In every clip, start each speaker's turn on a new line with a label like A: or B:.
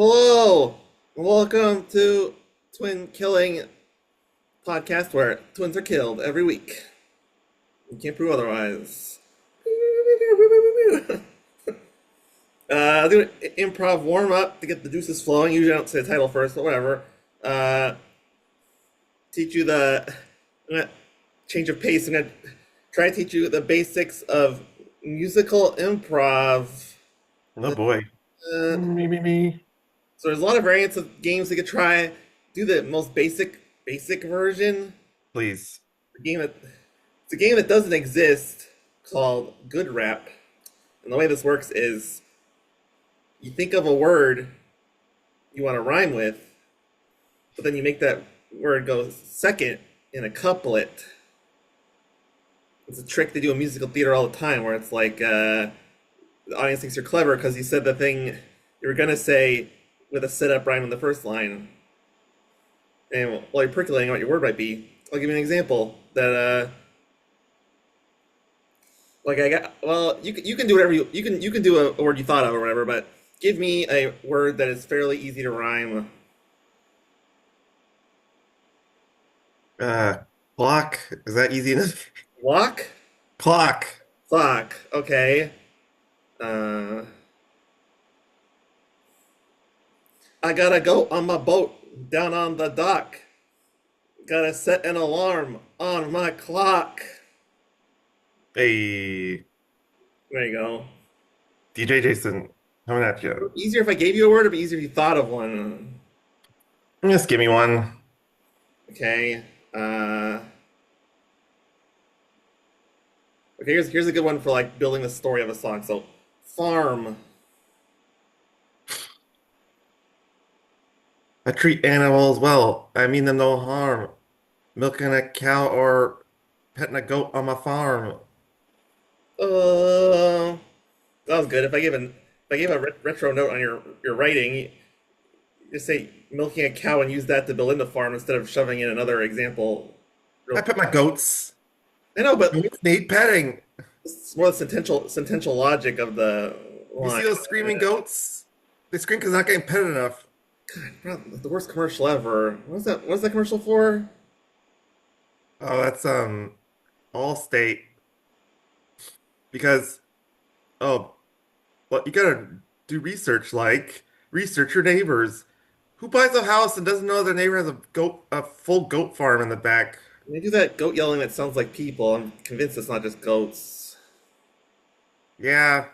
A: Hello, welcome to Twin Killing Podcast, where twins are killed every week. You can't prove otherwise. I'll do an improv warm up to get the juices flowing. Usually I don't say the title first, but whatever. Uh, teach you the I'm gonna change of pace. I'm gonna try to teach you the basics of musical improv.
B: Oh boy.
A: Uh,
B: Me.
A: So there's a lot of variants of games you could try. Do the most basic version.
B: Please.
A: The game that it's a game that doesn't exist called Good Rap. And the way this works is you think of a word you want to rhyme with, but then you make that word go second in a couplet. It's a trick they do in musical theater all the time, where it's like the audience thinks you're clever because you said the thing you were gonna say with a setup rhyme in the first line. And while you're percolating what your word might be, I'll give you an example that like I got. Well, you can do whatever you can do a word you thought of or whatever, but give me a word that is fairly easy to rhyme.
B: Uh, Clock. Is that easy enough?
A: Walk,
B: Clock.
A: clock. Okay. Uh, I gotta go on my boat down on the dock. Gotta set an alarm on my clock.
B: Hey,
A: There you go.
B: DJ Jason, coming at you.
A: Easier if I gave you a word, or be easier if you thought of one.
B: Just give me one.
A: Okay. Uh, okay. Here's a good one for like building the story of a song. So, farm.
B: I treat animals well. I mean them no harm. Milking a cow or petting a goat on my farm.
A: That was good. If I gave a retro note on your writing, you just say milking a cow and use that to build in the farm instead of shoving in another example.
B: I
A: Real,
B: pet my goats.
A: I know, but
B: Goats need petting.
A: it's more the sentential logic of the
B: You see
A: line.
B: those screaming goats? They scream because they're not getting petted enough.
A: The worst commercial ever. What's that? What's that commercial for?
B: Oh, that's Allstate because oh, well, you gotta do research, like research your neighbors. Who buys a house and doesn't know their neighbor has a full goat farm in the back?
A: They do that goat yelling that sounds like people. I'm convinced it's not just goats.
B: Yeah,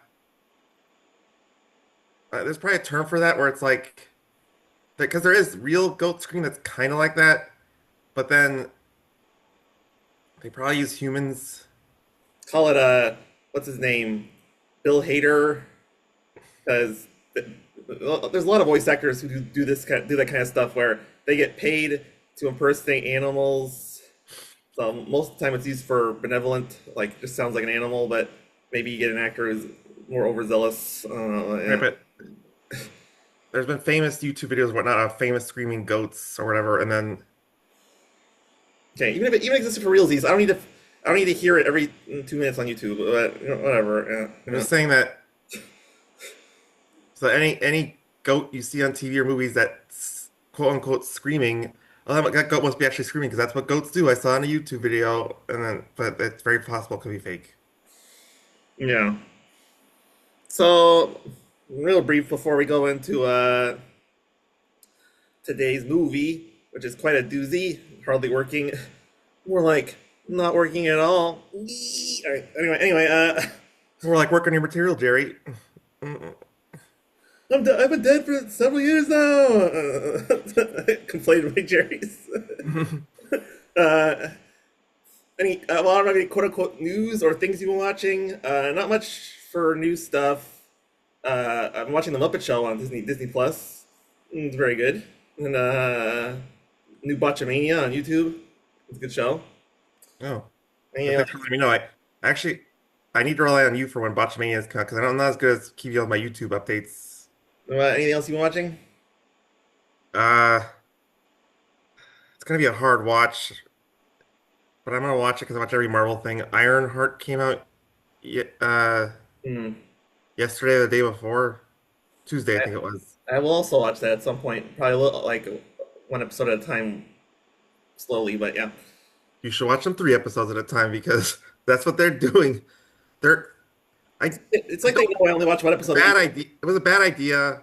B: there's probably a term for that where it's like, because there is real goat scream that's kind of like that, but then they probably use humans.
A: Call it what's his name? Bill Hader, because there's a lot of voice actors who do that kind of stuff where they get paid to impersonate animals. So most of the time it's used for benevolent, like just sounds like an animal, but maybe you get an actor who's more overzealous.
B: Right,
A: Yeah.
B: but there's been famous YouTube videos, whatnot, of famous screaming goats or whatever, and then
A: Okay, even if it even existed for realsies, I don't need to hear it every 2 minutes on YouTube. But whatever.
B: I'm just saying that. So any goat you see on TV or movies that's quote unquote screaming, oh, that goat must be actually screaming because that's what goats do. I saw in a YouTube video, and then but it's very possible it could be fake.
A: Yeah. So, real brief before we go into today's movie, which is quite a doozy, hardly working, more like not working at all. All right. Anyway.
B: So we're like, work on your material, Jerry.
A: I've been dead for several years now. Complained by Jerry's. Uh, well, I don't have any quote unquote news or things you've been watching. Not much for new stuff. I'm watching The Muppet Show on Disney Plus. It's very good. And new Botchamania on YouTube. It's a good show.
B: Oh,
A: And,
B: thanks for letting me know. I actually I need to rely on you for when Botchamania is because I'm not as good as keeping up with my YouTube updates.
A: anything else you've been watching?
B: Uh, it's gonna be a hard watch, but I'm gonna watch it because I watch every Marvel thing. Ironheart came out ye
A: Hmm.
B: yesterday or the day before, Tuesday I
A: I,
B: think it was.
A: I will also watch that at some point, probably like one episode at a time, slowly. But yeah,
B: You should watch them 3 episodes at a time because that's what they're doing. They're I
A: it's
B: I
A: like they
B: don't
A: know I only watch one episode a week.
B: bad idea. It was a bad idea.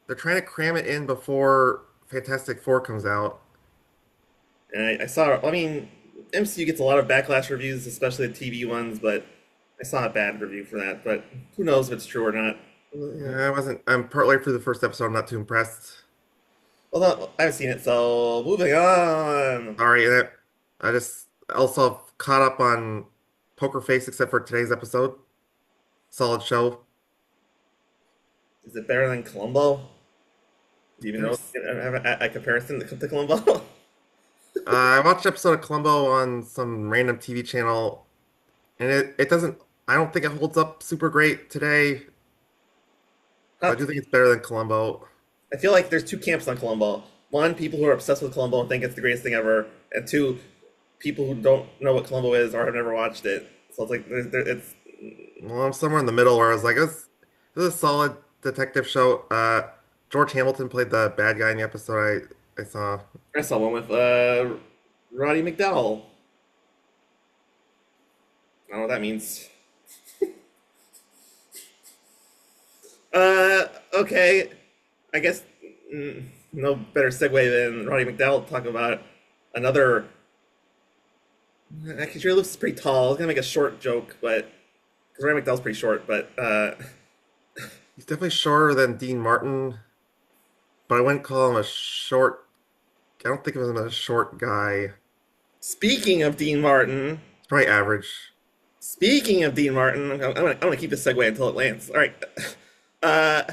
B: They're trying to cram it in before Fantastic Four comes out.
A: And I saw, I mean, MCU gets a lot of backlash reviews, especially the TV ones, but I saw a bad review for that. But who knows if it's true or not? Yeah.
B: I wasn't. I'm partway through the first episode. I'm not too impressed.
A: Well, no, I haven't seen it, so moving on.
B: Sorry, I just also caught up on Poker Face except for today's episode. Solid show.
A: Is it better than Columbo? Do you even know
B: There's,
A: have a comparison to Columbo?
B: I watched an episode of Columbo on some random TV channel, and it doesn't. I don't think it holds up super great today. But I
A: Huh.
B: do think it's better than Columbo.
A: I feel like there's two camps on Columbo. One, people who are obsessed with Columbo and think it's the greatest thing ever, and two, people who don't know what Columbo is or have never watched it. So it's like it's
B: Well, I'm somewhere in the middle where I was like, this is a solid detective show. George Hamilton played the bad guy in the episode I saw.
A: I saw one with Roddy McDowell. I don't know what that means. Okay. I guess no better segue than Roddy McDowell talking about another. Actually, Jerry Lewis is pretty tall. I was gonna make a short joke, but because Roddy McDowell's pretty short, but
B: He's definitely shorter than Dean Martin, but I wouldn't call him a short. I don't think of him as a short guy.
A: speaking of Dean Martin,
B: He's probably average.
A: speaking of Dean Martin, I'm gonna keep this segue until it lands. All right. Uh,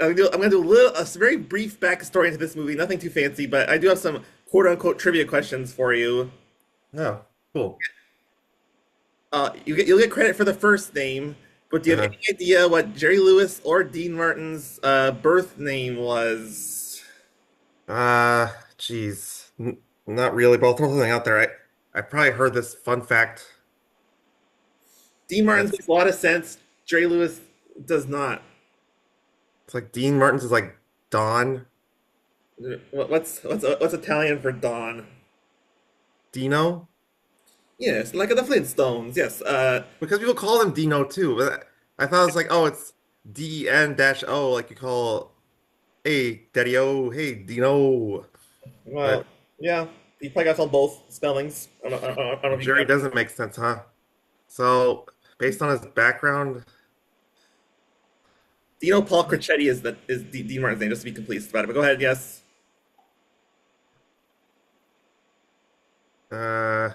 A: I'm gonna do a very brief backstory into this movie. Nothing too fancy, but I do have some quote unquote trivia questions for you.
B: Oh, cool.
A: You'll get credit for the first name, but do you have
B: Uh,
A: any idea what Jerry Lewis or Dean Martin's birth name was?
B: Geez, not really. But I'll throw something out there. I probably heard this fun fact.
A: Dean Martin's
B: That's
A: makes a lot of sense. Jerry Lewis does not.
B: it's like Dean Martin's is like Don
A: What's Italian for Don?
B: Dino
A: Yes, like the Flintstones. Yes.
B: because people call him Dino too. But I thought it was like, oh, it's DEN-O, like you call, hey, Daddy O, hey, Dino.
A: Well,
B: But
A: yeah. You probably got to tell both spellings. I don't know if you
B: Jerry
A: got.
B: doesn't make sense, huh? So, based on his background,
A: Dino Paul Crachetti is Dean Martin's name, just to be complete about it. But go ahead. Yes.
B: uh,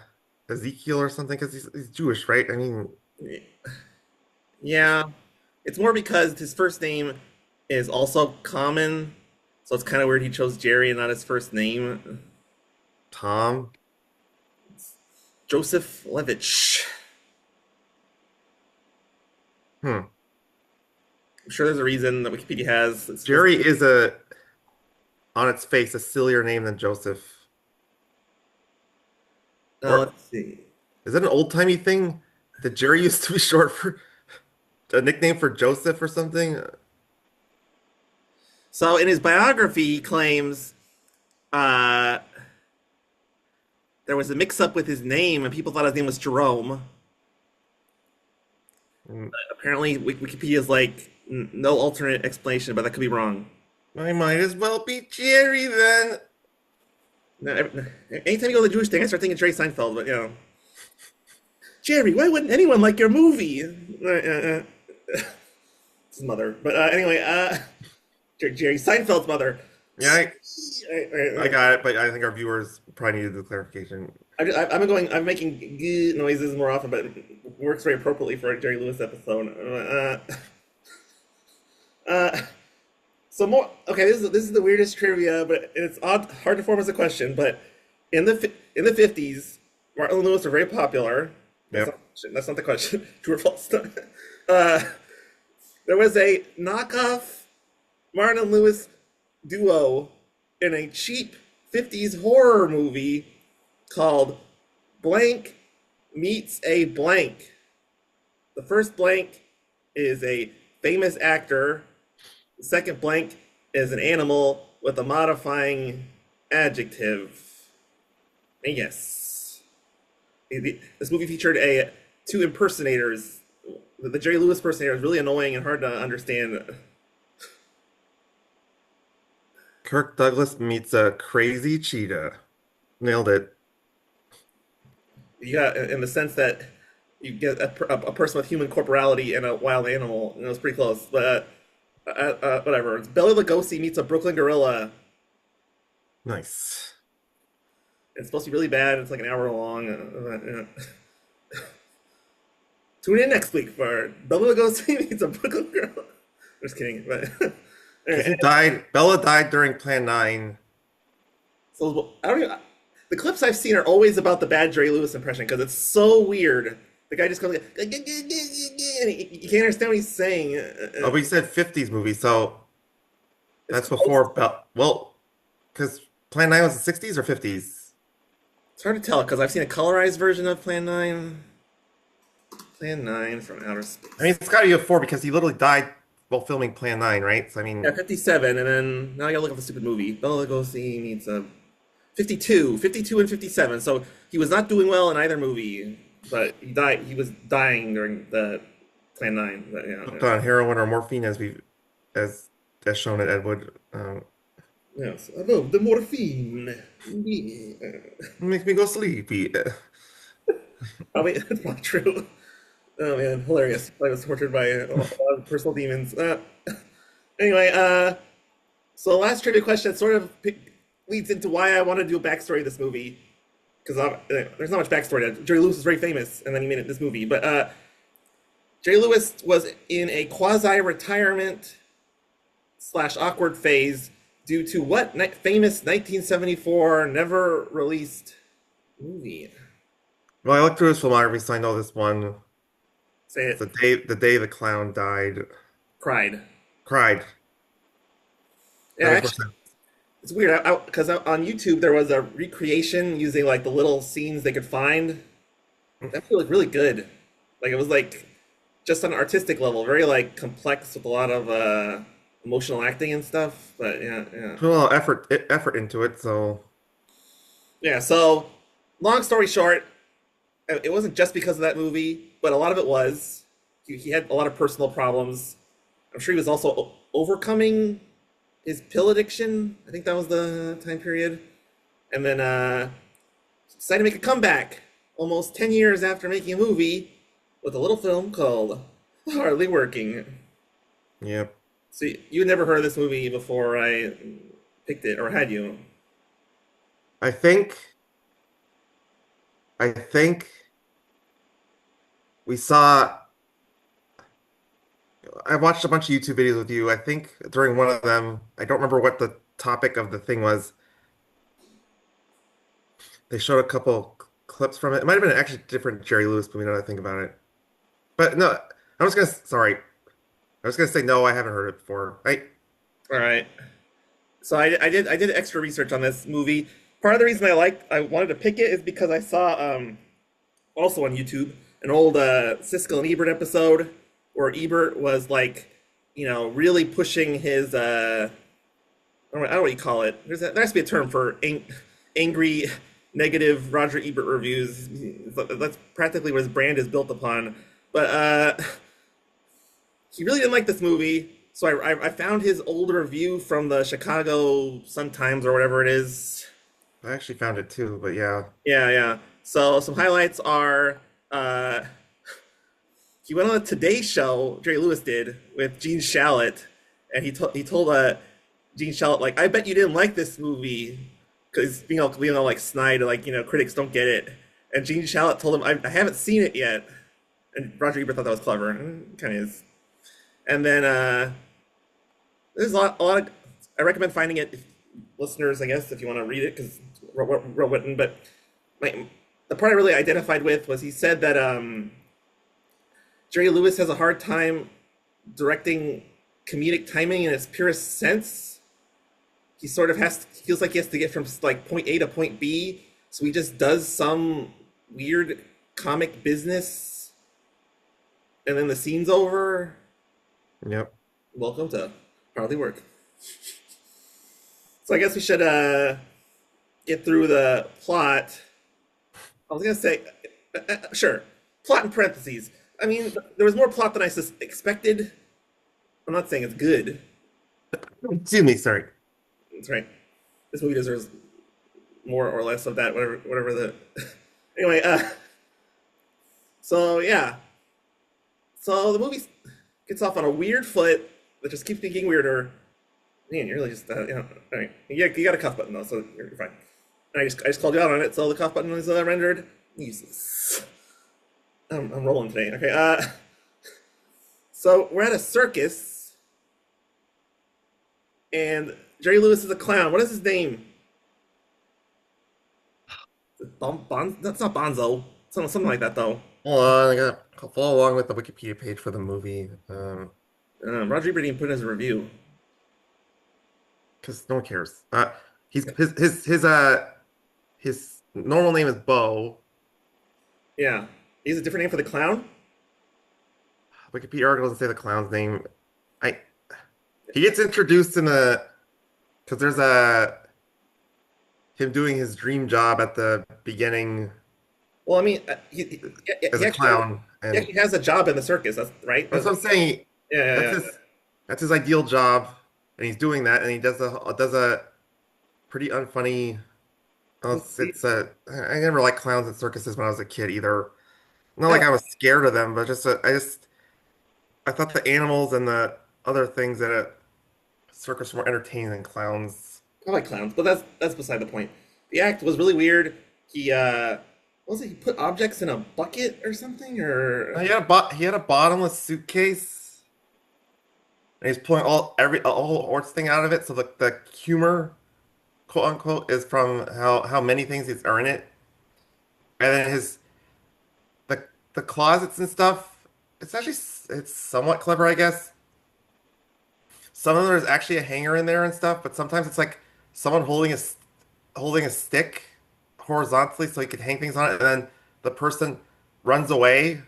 B: Ezekiel or something, because he's Jewish, right? I mean,
A: Yeah. It's more because his first name is also common, so it's kind of weird he chose Jerry and not his first name.
B: Tom.
A: Joseph Levitch.
B: Hmm.
A: I'm sure there's a reason that Wikipedia has. It's supposed
B: Jerry is on its face, a sillier name than Joseph. Or
A: let's see.
B: is that an old-timey thing? That Jerry used to be short for a nickname for Joseph or something?
A: So in his biography, he claims uh, there was a mix-up with his name, and people thought his name was Jerome.
B: Mm,
A: Apparently, Wikipedia is like no alternate explanation, but that could be wrong.
B: I might as well be Jerry then.
A: Anytime you go to the Jewish thing, I start thinking Jerry Seinfeld, but you know, Jerry, why wouldn't anyone like your movie? His mother, but anyway, Jerry Seinfeld's mother.
B: Yeah, I
A: I,
B: got it, but I think our viewers probably needed the clarification.
A: I'm making noises more often, but it works very appropriately for a Jerry Lewis episode. Uh, so more okay. This is the weirdest trivia, but it's hard to form as a question. But in the 50s, Martin and Lewis were very popular.
B: Yep.
A: That's not the question. True or false? uh, there was a knockoff Martin and Lewis duo in a cheap 50s horror movie called Blank Meets a Blank. The first blank is a famous actor, The second blank is an animal with a modifying adjective. And yes, this movie featured a two impersonators. The Jerry Lewis impersonator is really annoying and hard to understand.
B: Kirk Douglas meets a crazy cheetah. Nailed it.
A: Yeah, in the sense that you get a person with human corporality and a wild animal, and it was pretty close. But whatever. It's Bela Lugosi meets a Brooklyn gorilla.
B: Nice.
A: It's supposed to be really bad. It's like an hour long. Tune in next week for Bela Lugosi meets a Brooklyn gorilla. Just kidding, but
B: Because he
A: anyway,
B: died. Bella died during Plan 9.
A: so I don't even. The clips I've seen are always about the bad Jerry Lewis impression because it's so weird. The guy just goes like, and you can't understand what he's saying.
B: Oh, but he said 50s movie, so
A: It's
B: that's
A: close.
B: before Bell. Well, because Plan 9 was the 60s or 50s?
A: It's hard to tell because I've seen a colorized version of Plan 9. Plan 9 from outer
B: I mean,
A: space.
B: it's got to be before because he literally died while filming Plan 9, right? So, I mean,
A: Yeah, 57, and then now I gotta look up the stupid movie. Bela Lugosi meets a 52, 52 and 57. So he was not doing well in either movie, but he died. He was dying during the Plan 9. But, yeah,
B: hooked
A: yeah.
B: on heroin or morphine as as shown at Edwood.
A: Yes, I love the morphine. Yeah.
B: Makes me go sleepy.
A: Probably, that's probably true. Oh man, hilarious. I was tortured by a lot of personal demons. Anyway, so the last trivia question sort of leads into why I want to do a backstory of this movie. Because there's not much backstory. Jerry Lewis is very famous, and then he made it this movie. But Jerry Lewis was in a quasi-retirement slash awkward phase due to what famous 1974 never released movie?
B: Well, I looked through his filmography, so I know this one.
A: Say
B: It's
A: it.
B: the day the clown died.
A: Cried.
B: Cried.
A: Yeah,
B: That makes more
A: actually,
B: sense.
A: it's weird because on YouTube there was a recreation using like the little scenes they could find. That felt like really good. Like it was like just on an artistic level, very like complex with a lot of emotional acting and stuff. But yeah, yeah,
B: Put a lot of effort into it, so
A: yeah. So long story short, it wasn't just because of that movie, but a lot of it was. He had a lot of personal problems. I'm sure he was also overcoming his pill addiction. I think that was the time period. And then decided to make a comeback almost 10 years after making a movie with a little film called Hardly Working.
B: yeah.
A: So you had never heard of this movie before I picked it, or had you?
B: I think I think we saw I watched a bunch of YouTube videos with you. I think during one of them, I don't remember what the topic of the thing was. They showed a couple clips from it. It might have been actually a different Jerry Lewis movie now that I think about it. But no, sorry. I was gonna say no, I haven't heard it before.
A: All right. So I did extra research on this movie. Part of the reason I wanted to pick it is because I saw also on YouTube an old Siskel and Ebert episode where Ebert was like, really pushing his I don't know what you call it. There has to be a term for angry, negative Roger Ebert reviews. That's practically what his brand is built upon. But he really didn't like this movie, so I found his old review from the Chicago Sun Times or whatever it is.
B: I actually found it too, but yeah.
A: Yeah, yeah. So some highlights are uh, he went on a Today Show, Jerry Lewis did, with Gene Shalit, and he told Gene Shalit like, "I bet you didn't like this movie because being all like snide, like critics don't get it." And Gene Shalit told him, "I haven't seen it yet," and Roger Ebert thought that was clever, and kind of is. And then there's a lot of. I recommend finding it, listeners. I guess if you want to read it because real written. But the part I really identified with was he said that Jerry Lewis has a hard time directing comedic timing in its purest sense. He sort of feels like he has to get from like point A to point B, so he just does some weird comic business, and then the scene's over.
B: Yep.
A: Welcome to Probably work. So I guess we should get through the plot. I was gonna say, sure, plot in parentheses. I mean, there was more plot than I expected. I'm not saying it's good.
B: Excuse me, sorry.
A: That's right. This movie deserves more or less of that. Whatever the. Anyway, so yeah, so the movie gets off on a weird foot that just keeps getting weirder. Man, you're really just all right. You got a cuff button though, so you're fine. And I just called you out on it, so the cuff button is rendered useless. I'm rolling today. Okay. So we're at a circus, and Jerry Lewis is a clown. What is his name? That's not Bonzo. Something like that though.
B: Hold on, I gotta follow along with the Wikipedia page for the movie.
A: Roger Ebert didn't put in his review.
B: Because no one cares. He's his normal name is Bo.
A: Yeah, he's a different name for the clown.
B: Wikipedia article doesn't say the clown's name. I He gets introduced in a because there's a him doing his dream job at the beginning
A: Well, I mean,
B: as a clown,
A: he
B: and
A: actually has a job in the circus. That's right.
B: that's what I'm saying.
A: Yeah, yeah,
B: That's
A: yeah.
B: his that's his ideal job, and he's doing that, and he does a pretty unfunny. Oh, it's a I never liked clowns at circuses when I was a kid either. Not
A: I,
B: like I was scared of them, but I thought the animals and the other things at a circus were more entertaining than clowns.
A: I like clowns, but that's beside the point. The act was really weird. He what was it? He put objects in a bucket or something, or
B: He had a bottomless suitcase, and he's pulling a whole horse thing out of it. So the humor, quote unquote, is from how many things are in it, and then the closets and stuff. It's somewhat clever, I guess. Some of them there's actually a hanger in there and stuff, but sometimes it's like someone holding a stick horizontally so you could hang things on it, and then the person runs away,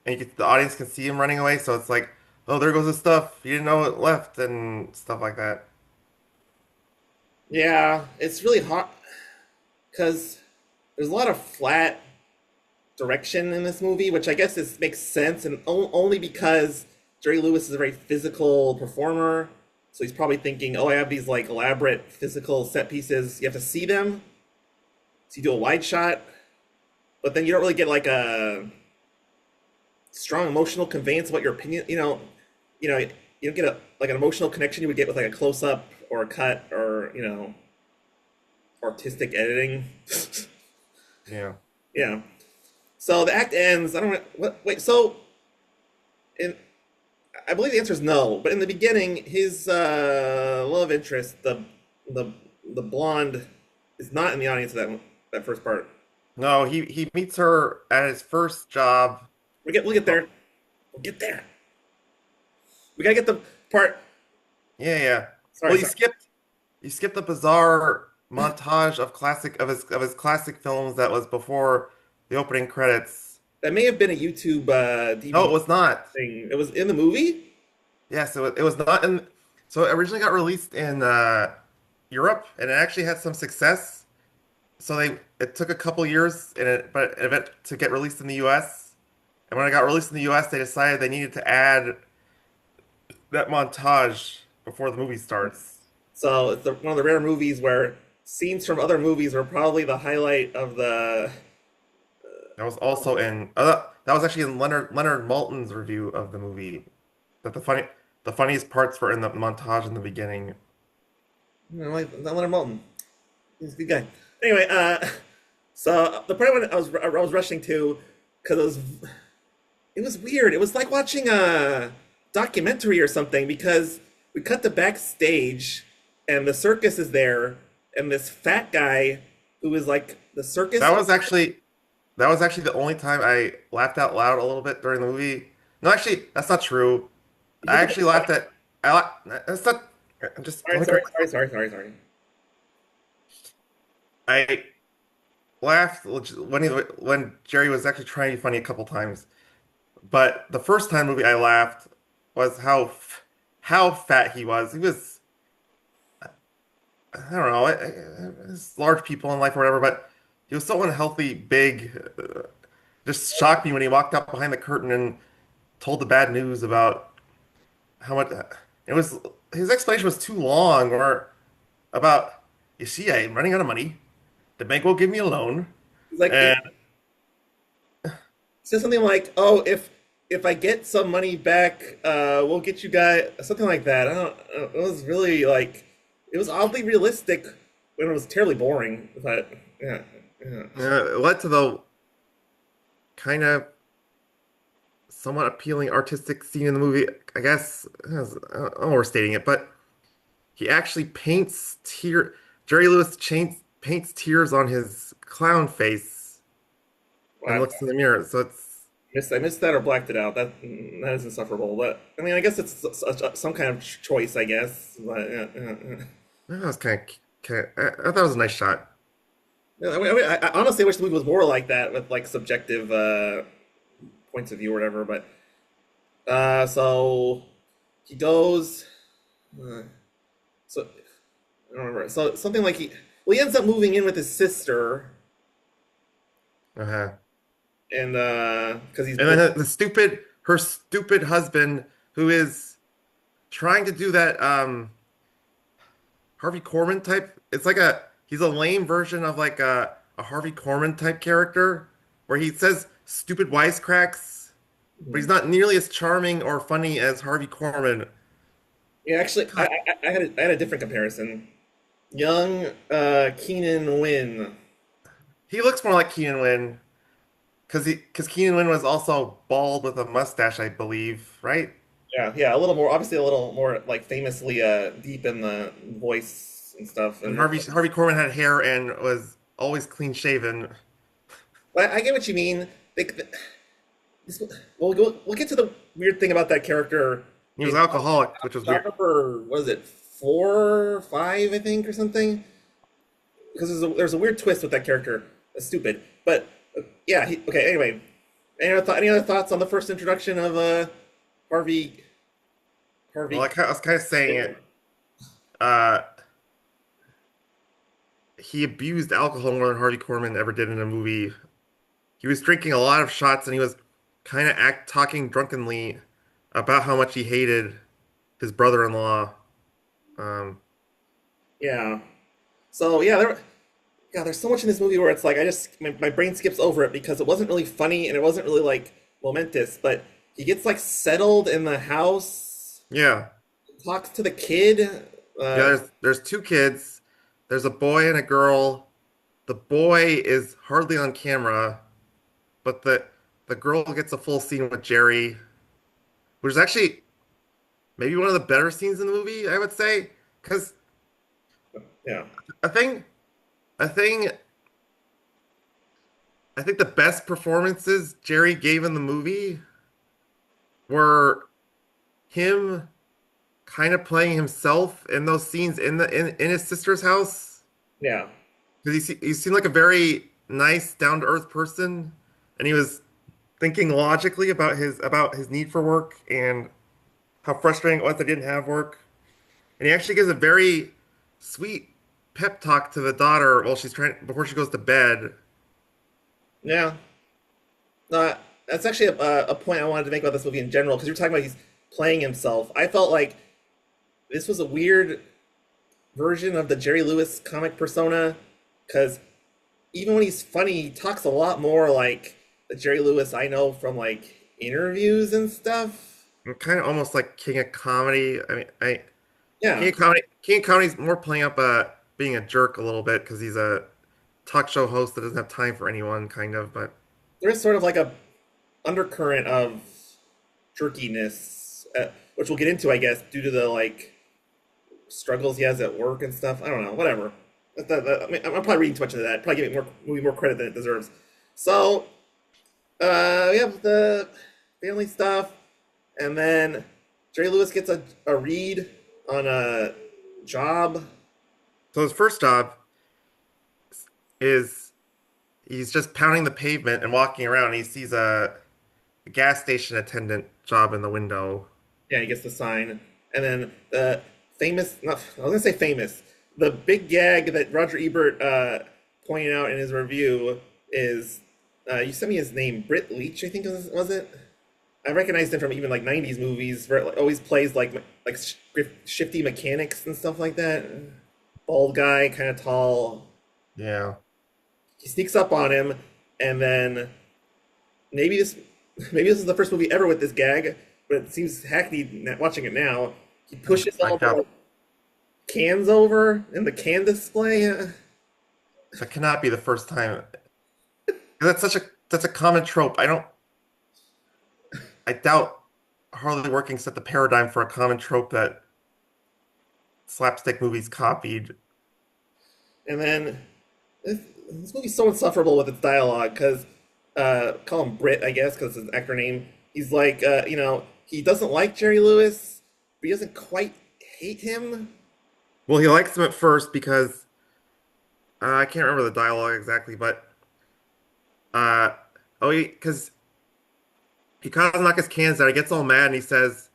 B: and the audience can see him running away. So it's like, oh, there goes the stuff. You didn't know it left and stuff like that.
A: yeah, it's really hard because there's a lot of flat direction in this movie, which I guess makes sense, and only because Jerry Lewis is a very physical performer. So he's probably thinking, "Oh, I have these like elaborate physical set pieces. You have to see them. So you do a wide shot, but then you don't really get like a strong emotional conveyance of what your opinion. You don't get a like an emotional connection you would get with like a close up or a cut or artistic editing.
B: Yeah.
A: Yeah. So the act ends. I don't. What? Wait. So, in I believe the answer is no. But in the beginning, his love interest, the the blonde, is not in the audience of that first part.
B: No, he meets her at his first job.
A: We'll get there. We'll get there. We gotta get the part.
B: Yeah, yeah.
A: Sorry,
B: Well,
A: sorry.
B: you skipped the bizarre montage of his classic films that was before the opening credits.
A: That may have been a YouTube
B: No, it
A: DVD
B: was not.
A: thing. It was in the movie.
B: Yes, it was not in. So it originally got released in Europe, and it actually had some success. So it took a couple years but event to get released in the U.S. And when it got released in the U.S., they decided they needed to add that montage before the movie starts.
A: So it's one of the rare movies where scenes from other movies were probably the highlight of the.
B: That was also in that was actually in Leonard Maltin's review of the movie. That the funniest parts were in the montage in the beginning.
A: Like Leonard Maltin. He's a good guy. Anyway, so the part when I was rushing to because it was weird. It was like watching a documentary or something because we cut to backstage and the circus is there and this fat guy who is like the circus.
B: That was actually the only time I laughed out loud a little bit during the movie. No, actually, that's not true.
A: You
B: I
A: think
B: actually laughed at I la- That's not. I'm just
A: sorry, sorry, sorry, sorry, sorry, sorry.
B: I laughed when Jerry was actually trying to be funny a couple times. But the first time movie I laughed was how how fat he was. He was, I don't know, it's large people in life or whatever, but he was so unhealthy, big. Just shocked me when he walked out behind the curtain and told the bad news about how much it was. His explanation was too long, or about, you see, I'm running out of money. The bank won't give me a loan,
A: He's like,
B: and
A: said something like, "Oh, if I get some money back, we'll get you guys something like that." I don't. It was really like it was oddly realistic when it was terribly boring. But yeah, yeah,
B: it led to the kind of somewhat appealing artistic scene in the movie. I guess I'm overstating it, but he actually paints tear. Jerry Lewis paints tears on his clown face and
A: well,
B: looks in the mirror. So it's
A: I missed that or blacked it out. That is insufferable. But I mean, I guess it's some kind of choice. I guess. But yeah, yeah, yeah.
B: that was I thought it was a nice shot.
A: Yeah, I honestly wish the movie was more like that with like subjective points of view or whatever. But so he goes. Uh, so I don't remember. So something like he ends up moving in with his sister,
B: Uh-huh.
A: and because he's
B: And then her stupid husband, who is trying to do that Harvey Korman type. It's like he's a lame version of like a Harvey Korman type character where he says stupid wisecracks, but he's not nearly as charming or funny as Harvey Korman.
A: yeah. Actually,
B: God,
A: I had a different comparison. Young Keenan Wynn.
B: he looks more like Keenan Wynn because Keenan Wynn was also bald with a mustache, I believe, right?
A: Yeah, yeah. A little more, obviously, a little more like famously deep in the voice and stuff.
B: And
A: And
B: Harvey Korman had hair and was always clean shaven.
A: I get what you mean. This, we'll get to the weird thing about that character.
B: He was alcoholic, which was
A: Doc
B: weird.
A: number, what is it, 4, 5, I think, or something? Because there's a weird twist with that character. That's stupid. But yeah, okay. Anyway, any other thoughts on the first introduction of Harvey?
B: Well,
A: Harvey.
B: I was kind of saying it. Uh, he abused alcohol more than Harvey Korman ever did in a movie. He was drinking a lot of shots and he was kind of act talking drunkenly about how much he hated his brother-in-law. Um,
A: Yeah. So yeah, there's so much in this movie where it's like my brain skips over it because it wasn't really funny and it wasn't really like momentous. But he gets like settled in the house,
B: yeah,
A: talks to the kid.
B: yeah.
A: Uh,
B: There's two kids. There's a boy and a girl. The boy is hardly on camera, but the girl gets a full scene with Jerry, which is actually maybe one of the better scenes in the movie, I would say, because
A: yeah.
B: a thing, a thing. I think the best performances Jerry gave in the movie were him kind of playing himself in those scenes in his sister's house
A: Yeah.
B: because he seemed like a very nice, down to earth person, and he was thinking logically about his need for work and how frustrating it was that he didn't have work. And he actually gives a very sweet pep talk to the daughter while she's trying before she goes to bed.
A: Yeah. That's actually a point I wanted to make about this movie in general because you're talking about he's playing himself. I felt like this was a weird version of the Jerry Lewis comic persona because even when he's funny, he talks a lot more like the Jerry Lewis I know from like interviews and stuff.
B: And kind of almost like King of Comedy. I mean,
A: Yeah,
B: King of Comedy's more playing up being a jerk a little bit because he's a talk show host that doesn't have time for anyone, kind of. But
A: there is sort of like a undercurrent of jerkiness, which we'll get into, I guess, due to the like struggles he has at work and stuff. I don't know, whatever. I mean, I'm probably reading too much into that. Probably giving movie more credit than it deserves. So we have the family stuff, and then Jerry Lewis gets a read on a job.
B: so his first job is he's just pounding the pavement and walking around. And he sees a gas station attendant job in the window.
A: Yeah, he gets the sign, And then the famous, not, I was gonna say famous, the big gag that Roger Ebert pointed out in his review is, you sent me his name, Britt Leach, I think was it? I recognized him from even like '90s movies, where it like, always plays like shifty mechanics and stuff like that. Bald guy, kind of tall.
B: Yeah.
A: He sneaks up on him, and then maybe this maybe this is the first movie ever with this gag, but it seems hackneyed watching it now. He pushes all
B: Like
A: the like, cans over in the can display.
B: that cannot be the first time. That's a common trope. I doubt Harley Working set the paradigm for a common trope that slapstick movies copied.
A: And then this movie's so insufferable with its dialogue because call him Britt, I guess, because it's his actor name. He's like, he doesn't like Jerry Lewis, but he doesn't quite hate him.
B: Well, he likes them at first because I can't remember the dialogue exactly, but uh, oh, because he kind of knocked his cans down. He gets all mad and he says,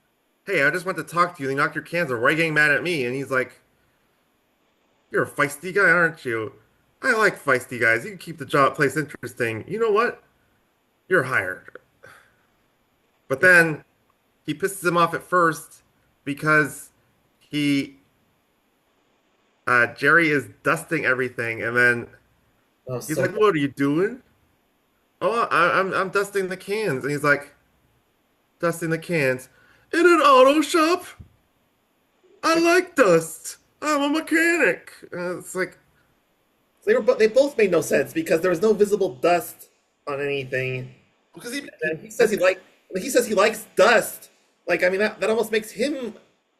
B: "Hey, I just went to talk to you. And you knocked your cans over. Why are you getting mad at me?" And he's like, "You're a feisty guy, aren't you?" I like feisty guys. You can keep the job place interesting. You know what? You're hired. But then he pisses him off at first because he Jerry is dusting everything, and then
A: Oh,
B: he's
A: so
B: like, "What are you doing?" "Oh, I'm dusting the cans." And he's like, "Dusting the cans in an auto shop? I like dust. I'm a mechanic." It's like,
A: they both made no sense because there was no visible dust on anything.
B: because
A: And he says he likes dust. Like I mean that almost makes him.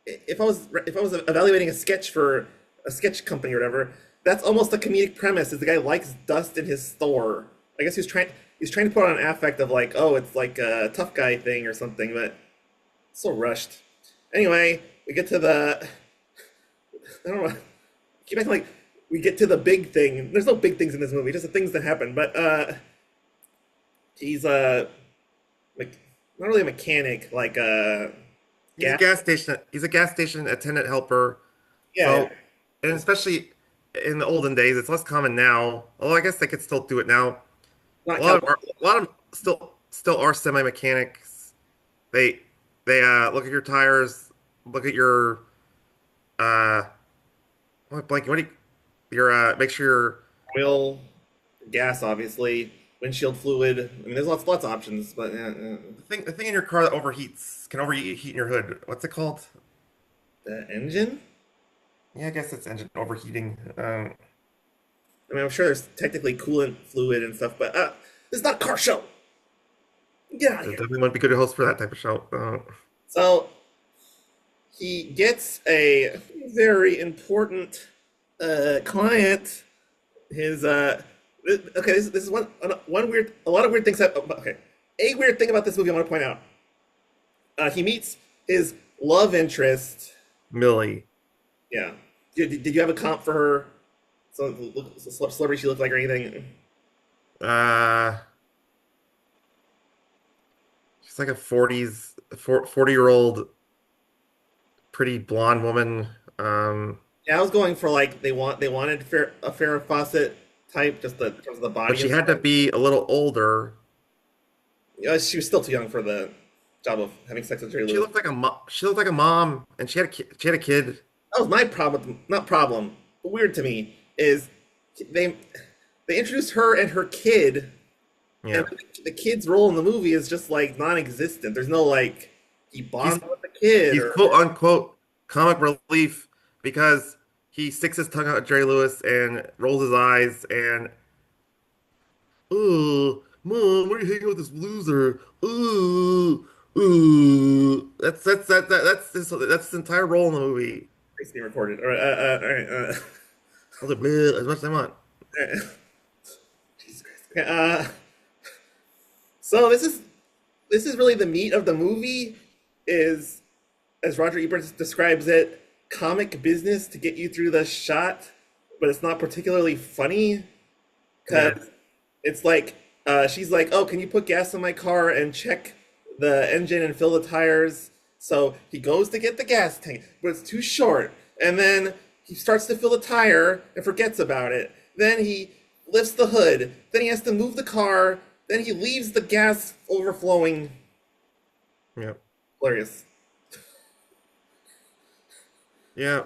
A: If I was evaluating a sketch for a sketch company or whatever, that's almost a comedic premise. Is the guy likes dust in his store? I guess he's trying to put on an affect of like, oh, it's like a tough guy thing or something, but it's so rushed. Anyway, we get to the I don't know. Keep acting like we get to the big thing. There's no big things in this movie, just the things that happen. But he's like not really a mechanic, like
B: he's a
A: gas.
B: gas station. He's a gas station attendant helper.
A: Yeah,
B: So, and especially in the olden days, it's less common now. Although I guess they could still do it now.
A: not California.
B: A lot of still are semi mechanics. They look at your tires, look at your uh what blanket, what do you your make sure your
A: Oil, gas, obviously, windshield fluid. I mean, there's lots of options, but
B: the thing in your car that overheats can overheat heat in your hood. What's it called?
A: the engine.
B: Yeah, I guess it's engine overheating.
A: I mean, I'm sure there's technically coolant fluid and stuff, but this is not a car show. Get out of
B: So
A: here.
B: definitely wouldn't be good host for that type of show.
A: So he gets a very important client. His okay, this is one weird, a lot of weird things. Okay, a weird thing about this movie I want to point out. He meets his love interest.
B: Millie.
A: Yeah. Did you have a comp for her? So, celebrity she looked like or anything?
B: Uh, she's like a 40-year-old pretty blonde woman.
A: Yeah, I was going for like they wanted a Farrah Fawcett type, just in terms of the
B: But
A: body
B: she
A: and
B: had to
A: stuff.
B: be a little older.
A: She was still too young for the job of having sex with Jerry
B: She
A: Lewis.
B: looked like she looked like a mom, and she had a kid.
A: That was my problem. Not problem, but weird to me is they they introduced her and her kid, and
B: Yeah.
A: the kid's role in the movie is just like non-existent. There's no like he
B: He's
A: bonds with the kid
B: he's
A: or
B: quote unquote comic relief because he sticks his tongue out at Jerry Lewis and rolls his eyes and, "Oh, Mom, what are you hanging with this loser? Oh, oh." That's his entire role in the movie.
A: it's being recorded. All right,
B: I was like, "Bleh," as much as I want.
A: all right. Jesus Christ. Okay, so this is really the meat of the movie. Is as Roger Ebert describes it, comic business to get you through the shot, but it's not particularly funny
B: Yeah.
A: because it's like she's like, "Oh, can you put gas in my car and check the engine and fill the tires?" So he goes to get the gas tank, but it's too short. And then he starts to fill the tire and forgets about it. Then he lifts the hood. Then he has to move the car. Then he leaves the gas overflowing.
B: Yeah.
A: Hilarious.
B: Yeah.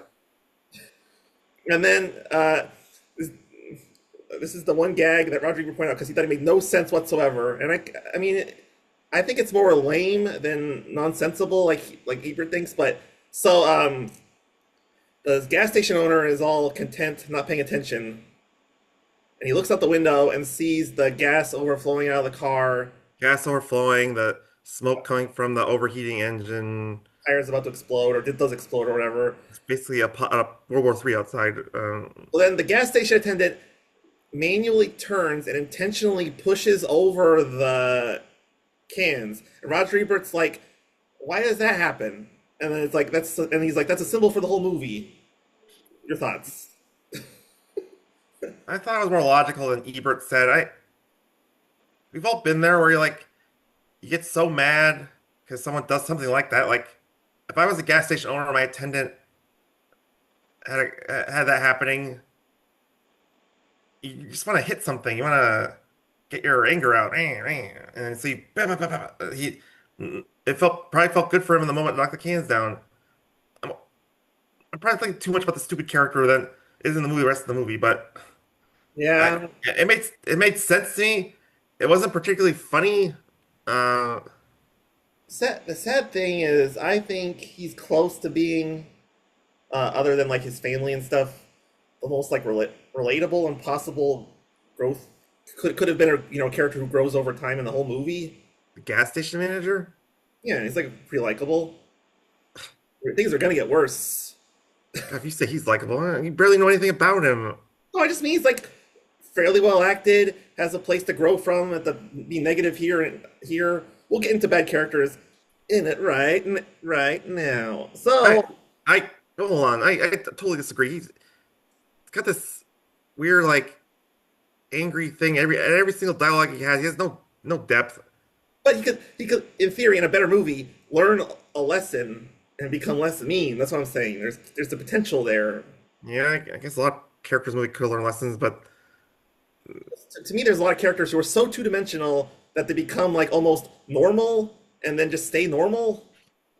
A: And then this is the one gag that Rodrigo pointed out because he thought it made no sense whatsoever. And I mean, I think it's more lame than nonsensical, like Ebert thinks. But so the gas station owner is all content, not paying attention, and he looks out the window and sees the gas overflowing out of the car.
B: Gas overflowing, the smoke coming from the overheating engine.
A: Tire is about to explode, or it does explode, or whatever.
B: It's basically a World War III outside.
A: Well, then the gas station attendant manually turns and intentionally pushes over the cans. And Roger Ebert's like, "Why does that happen?" And then it's like, and he's like, "That's a symbol for the whole movie." Your thoughts?
B: I thought it was more logical than Ebert said. We've all been there where you get so mad because someone does something like that. Like if I was a gas station owner, my attendant had that happening. You just want to hit something. You want to get your anger out, and see, he. It probably felt good for him in the moment, to knock the cans down. I'm, I'm probably thinking too much about the stupid character that is in the movie, the rest of the movie, but
A: Yeah.
B: it made sense to me. It wasn't particularly funny. Uh,
A: The sad thing is, I think he's close to being, other than like his family and stuff, the most like relatable and possible growth. Could have been a character who grows over time in the whole movie.
B: the gas station manager.
A: Yeah, he's like pretty likable. Things are gonna get worse.
B: God, if you say he's likable, you barely know anything about him.
A: No, I just mean he's like fairly well acted, has a place to grow from. At the be negative here and here. We'll get into bad characters in it right now.
B: I,
A: So
B: I hold on. I totally disagree. He's got this weird, angry thing. Every single dialogue he has no depth.
A: but he could, in theory, in a better movie, learn a lesson and become less mean. That's what I'm saying. There's the potential there.
B: Yeah, I guess a lot of characters maybe could learn lessons, but
A: To me, there's a lot of characters who are so two dimensional that they become like almost normal and then just stay normal.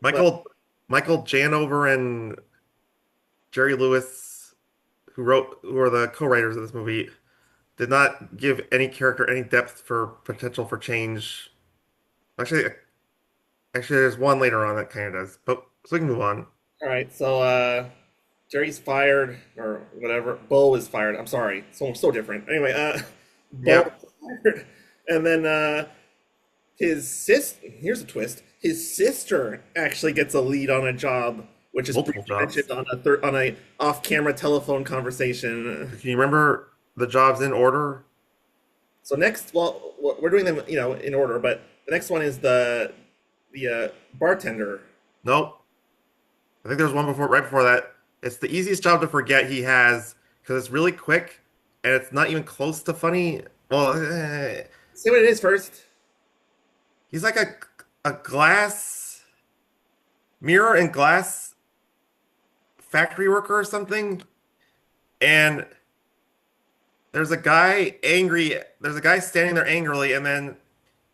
A: But
B: Michael Michael Janover and Jerry Lewis, who are the co-writers of this movie, did not give any character any depth for potential for change. Actually, there's one later on that kind of does. But so we can move on.
A: all right, so Jerry's fired or whatever. Bo is fired. I'm sorry, so different. Anyway, Bo
B: Yeah,
A: is fired, and then his sis. Here's a twist. His sister actually gets a lead on a job, which is
B: multiple
A: briefly mentioned
B: jobs.
A: on a off-camera telephone conversation.
B: Can you remember the jobs in order?
A: So next, well, we're doing them, in order, but the next one is the bartender.
B: Nope. I think there's one right before that. It's the easiest job to forget he has because it's really quick and it's not even close to funny. Well,
A: Say what it is first.
B: he's like a glass mirror and glass factory worker or something. And there's a guy standing there angrily, and then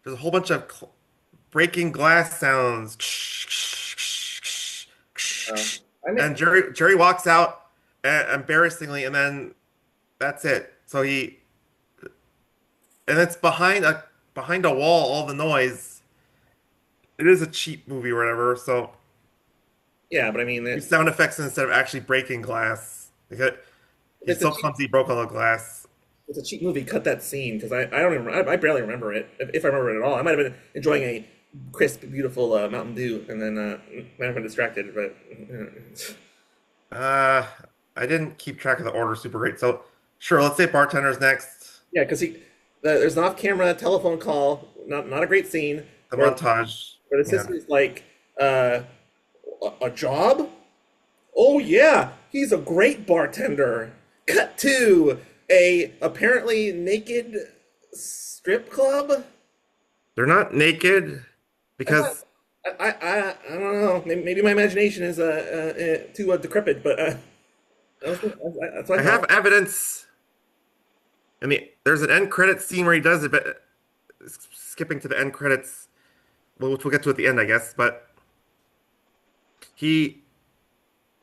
B: there's a whole bunch of breaking glass sounds.
A: Uh, I mean,
B: And Jerry walks out embarrassingly, and then that's it. And it's behind a wall, all the noise. It is a cheap movie or whatever, so
A: yeah, but I mean,
B: use sound effects instead of actually breaking glass. He's
A: it's a
B: so
A: cheap
B: clumsy, he broke all the glass.
A: it's a cheap movie. Cut that scene because I don't even I barely remember it if I remember it at all. I might have been enjoying a crisp, beautiful Mountain Dew, and then might have been distracted. But
B: Uh, I didn't keep track of the order super great, so sure, let's say bartender's next.
A: yeah, because there's an off-camera telephone call, not a great scene
B: The
A: where
B: montage.
A: where the
B: Yeah.
A: sister's like, a job? Oh yeah, he's a great bartender. Cut to a apparently naked strip club.
B: They're not naked
A: I thought
B: because
A: I don't know. Maybe my imagination is too decrepit, but that's what I
B: I have
A: thought.
B: evidence. I mean, there's an end credit scene where he does it, but skipping to the end credits, well, which we'll get to at the end, I guess. But he,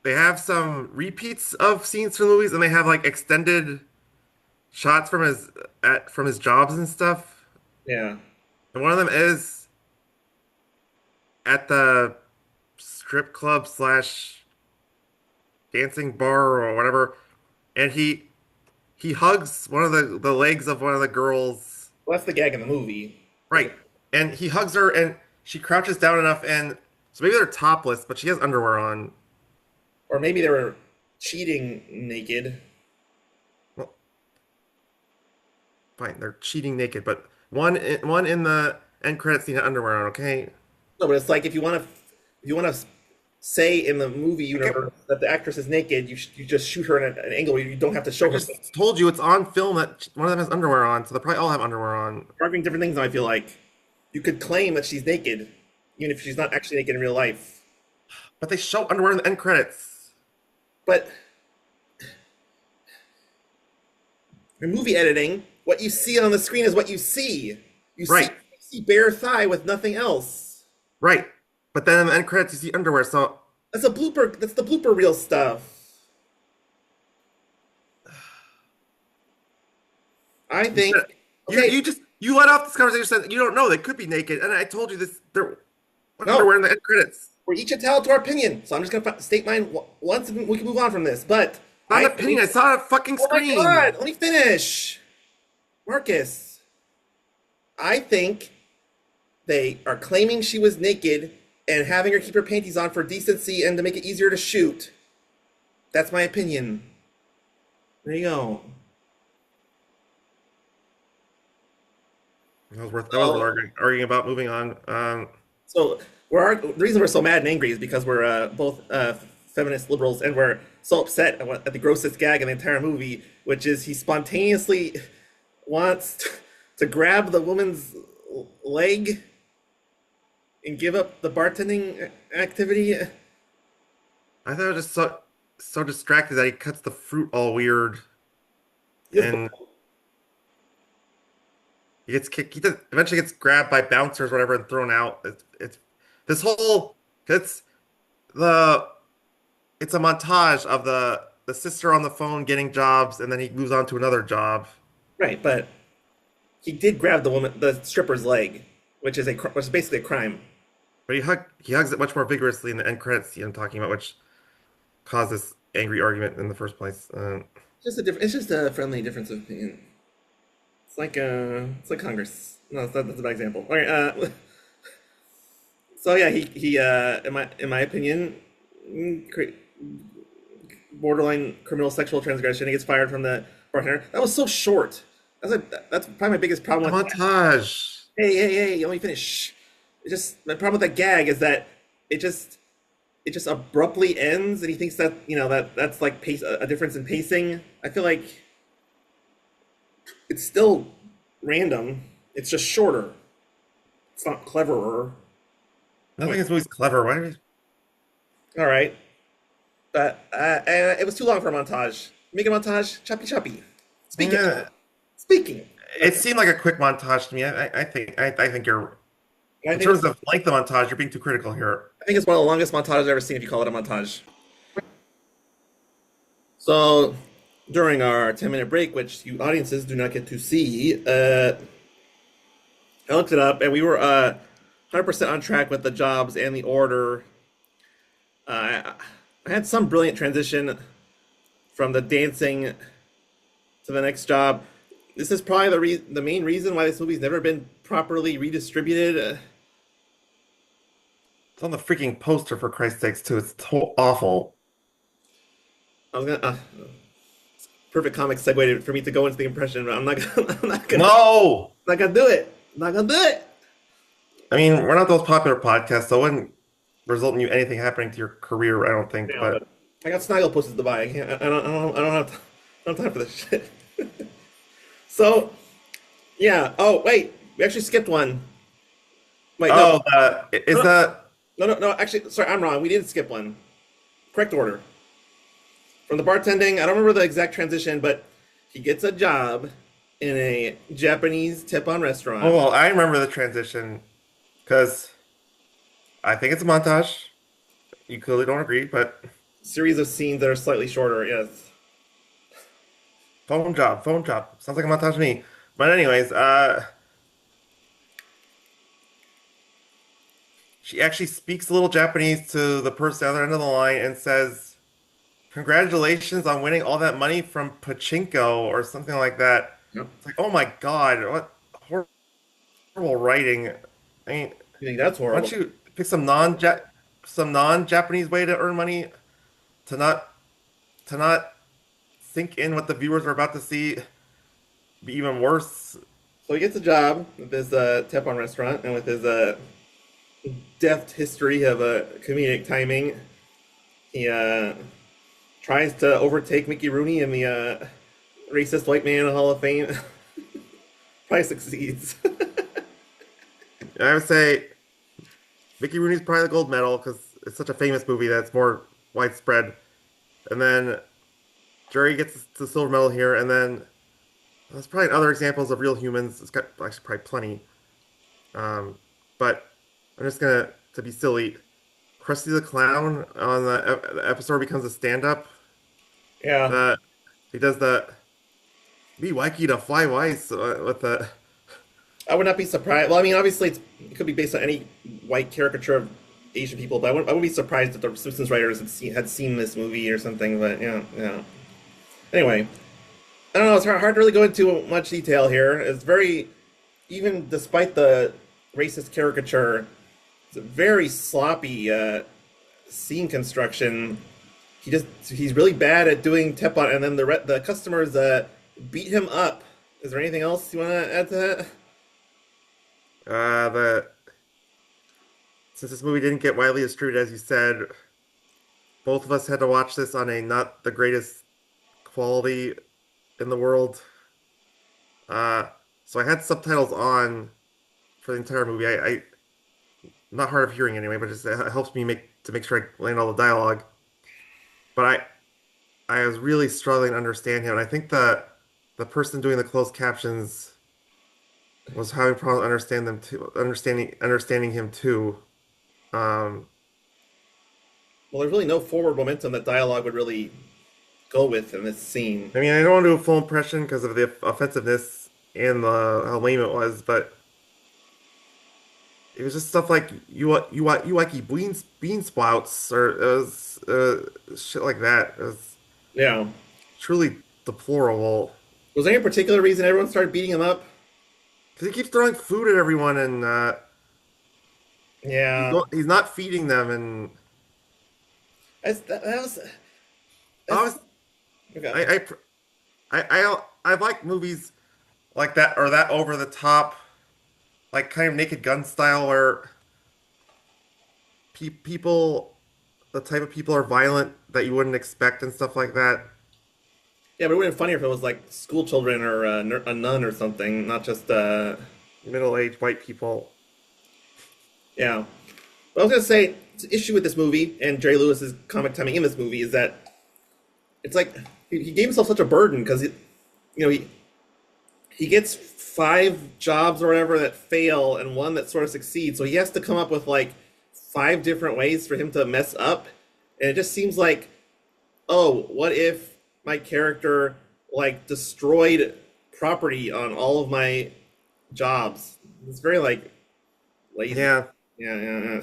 B: they have some repeats of scenes from movies, and they have like extended shots from his jobs and stuff.
A: Yeah.
B: And one of them is at the strip club slash dancing bar or whatever, and he hugs one of the legs of one of the girls.
A: Well, that's the gag in the movie.
B: Right. And he hugs her and she crouches down enough and so maybe they're topless, but she has underwear on.
A: Or maybe they were cheating naked.
B: Well, fine, they're cheating naked, but one in the end credit scene had underwear on, okay?
A: No, but it's like if you want to say in the movie
B: Okay.
A: universe that the actress is naked, you just shoot her in an angle where you don't have to
B: I
A: show her.
B: just told you it's on film that one of them has underwear on, so they probably all have underwear on.
A: Arguing different things. Now I feel like you could claim that she's naked, even if she's not actually naked in real life.
B: But they show underwear in the end credits.
A: But in movie editing, what you see on the screen is what you see. You
B: Right,
A: see bare thigh with nothing else.
B: right. But then in the end credits you see underwear, so
A: That's a blooper. That's the blooper reel stuff. I
B: you
A: think.
B: said
A: Okay,
B: you let off this conversation said you don't know they could be naked, and I told you this they're
A: no,
B: underwear in the end credits.
A: we're each entitled to our opinion. So I'm just gonna state mine once, and we can move on from this. But
B: Not
A: I
B: an opinion. I
A: think.
B: saw it on a fucking
A: Oh my
B: screen.
A: God! Let me finish, Marcus. I think they are claiming she was naked and having her keep her panties on for decency and to make it easier to shoot. That's my opinion. There you go.
B: That was worth
A: So,
B: arguing about. Moving on.
A: so the reason we're so mad and angry is because we're both feminist liberals and we're so upset at the grossest gag in the entire movie, which is he spontaneously wants to grab the woman's leg and give up the bartending activity.
B: I thought it was just so distracted that he cuts the fruit all weird,
A: Yes,
B: and he gets kicked. Eventually gets grabbed by bouncers, or whatever, and thrown out. It's this whole it's the it's a montage of the sister on the phone getting jobs, and then he moves on to another job.
A: right, but he did grab the stripper's leg, which is basically a crime.
B: But he hugs it much more vigorously in the end credits scene I'm talking about, which caused this angry argument in the first place.
A: It's just a friendly difference of opinion. It's like Congress. No, that's a bad example. All right. So yeah, he in my opinion, borderline criminal sexual transgression. He gets fired from the bartender. That was so short. That's probably my biggest
B: The
A: problem with.
B: montage.
A: Hey, let me finish. It just my problem with that gag is that it just it just abruptly ends, and he thinks that that's like a difference in pacing. I feel like it's still random. It's just shorter. It's not cleverer.
B: Nothing in this movie's clever. Why do
A: All right, but it was too long for a montage. Make a montage, choppy choppy. Speaking,
B: Yeah,
A: speaking.
B: it seemed like a quick montage to me. I think you're
A: I
B: in
A: think it's
B: terms of length of montage, you're being too critical here.
A: I think it's one of the longest montages I've ever seen. If you call it a montage. So during our 10-minute break, which you audiences do not get to see, I looked it up, and we were 100% on track with the jobs and the order. I had some brilliant transition from the dancing to the next job. This is probably the main reason why this movie's never been properly redistributed.
B: It's on the freaking poster for Christ's sakes too. It's awful.
A: I was gonna perfect comic segue for me to go into the impression, but I'm not gonna,
B: No,
A: not gonna do it. I'm not gonna do it.
B: I mean we're not those popular podcasts, so it wouldn't result in you anything happening to your career. I don't think,
A: Yeah,
B: but
A: but I got Snaggle posters to buy. I can't. I don't have. I don't have time for this shit. So yeah. Oh wait, we actually skipped one. Wait, no.
B: oh, is that?
A: No, no, no. Actually, sorry, I'm wrong. We didn't skip one. Correct order. From the bartending, I don't remember the exact transition, but he gets a job in a Japanese tip-on
B: Oh,
A: restaurant.
B: well, I remember the transition because I think it's a montage. You clearly don't agree, but
A: Series of scenes that are slightly shorter. Yes.
B: phone job, phone job. Sounds like a montage to me. But anyways, she actually speaks a little Japanese to the person at the other end of the line and says, "Congratulations on winning all that money from pachinko," or something like that.
A: Yep.
B: It's like, oh my God, what horrible writing. I mean,
A: You think that's
B: why don't
A: horrible?
B: you pick some non-Japanese way to earn money to not sink in what the viewers are about to see be even worse?
A: So he gets a job with this tip-on restaurant, and with his deft history of comedic timing, he tries to overtake Mickey Rooney in the racist white man Hall of Fame. Probably succeeds.
B: And I would say Mickey Rooney's probably the gold medal because it's such a famous movie that's more widespread. And then Jerry gets the silver medal here, and then there's probably other examples of real humans. It's got actually probably plenty. Um, but I'm just gonna to be silly. Krusty the Clown on the episode becomes a stand-up.
A: Yeah,
B: The he does the be wacky to fly weiss with the
A: I would not be surprised. Well, I mean, obviously, it could be based on any white caricature of Asian people, but I wouldn't be surprised if the Simpsons writers had seen this movie or something. But yeah, yeah. Anyway, I don't know. It's hard to really go into much detail here. It's very, even despite the racist caricature, it's a very sloppy scene construction. He's really bad at doing tepon, and then the customers beat him up. Is there anything else you want to add to that?
B: the since this movie didn't get widely distributed, as you said, both of us had to watch this on a not the greatest quality in the world. Uh, so I had subtitles on for the entire movie. I not hard of hearing anyway, but just it helps me make sure I land all the dialogue. But I was really struggling to understand him, and I think the person doing the closed captions was having problems understanding him too. Um,
A: Well, there's really no forward momentum that dialogue would really go with in this scene.
B: I mean, I don't want to do a full impression because of the offensiveness and how lame it was, but it was just stuff like you like bean sprouts or it was shit like that. It was
A: Yeah.
B: truly deplorable
A: Was there any particular reason everyone started beating him up?
B: because he keeps throwing food at everyone and
A: Yeah.
B: he's not feeding them and
A: That was
B: I
A: that's
B: was
A: okay.
B: I I like movies like that or that over the top like kind of Naked Gun style where people the type of people are violent that you wouldn't expect and stuff like that.
A: Yeah, but it would have been funnier if it was like school children or a nun or something, not just
B: Middle-aged white people.
A: yeah. But I was gonna say the issue with this movie and Jerry Lewis's comic timing in this movie is that it's like he gave himself such a burden because he gets five jobs or whatever that fail and one that sort of succeeds, so he has to come up with like five different ways for him to mess up, and it just seems like, oh, what if my character like destroyed property on all of my jobs? It's very like lazy.
B: Yeah,
A: Yeah, yeah, yeah.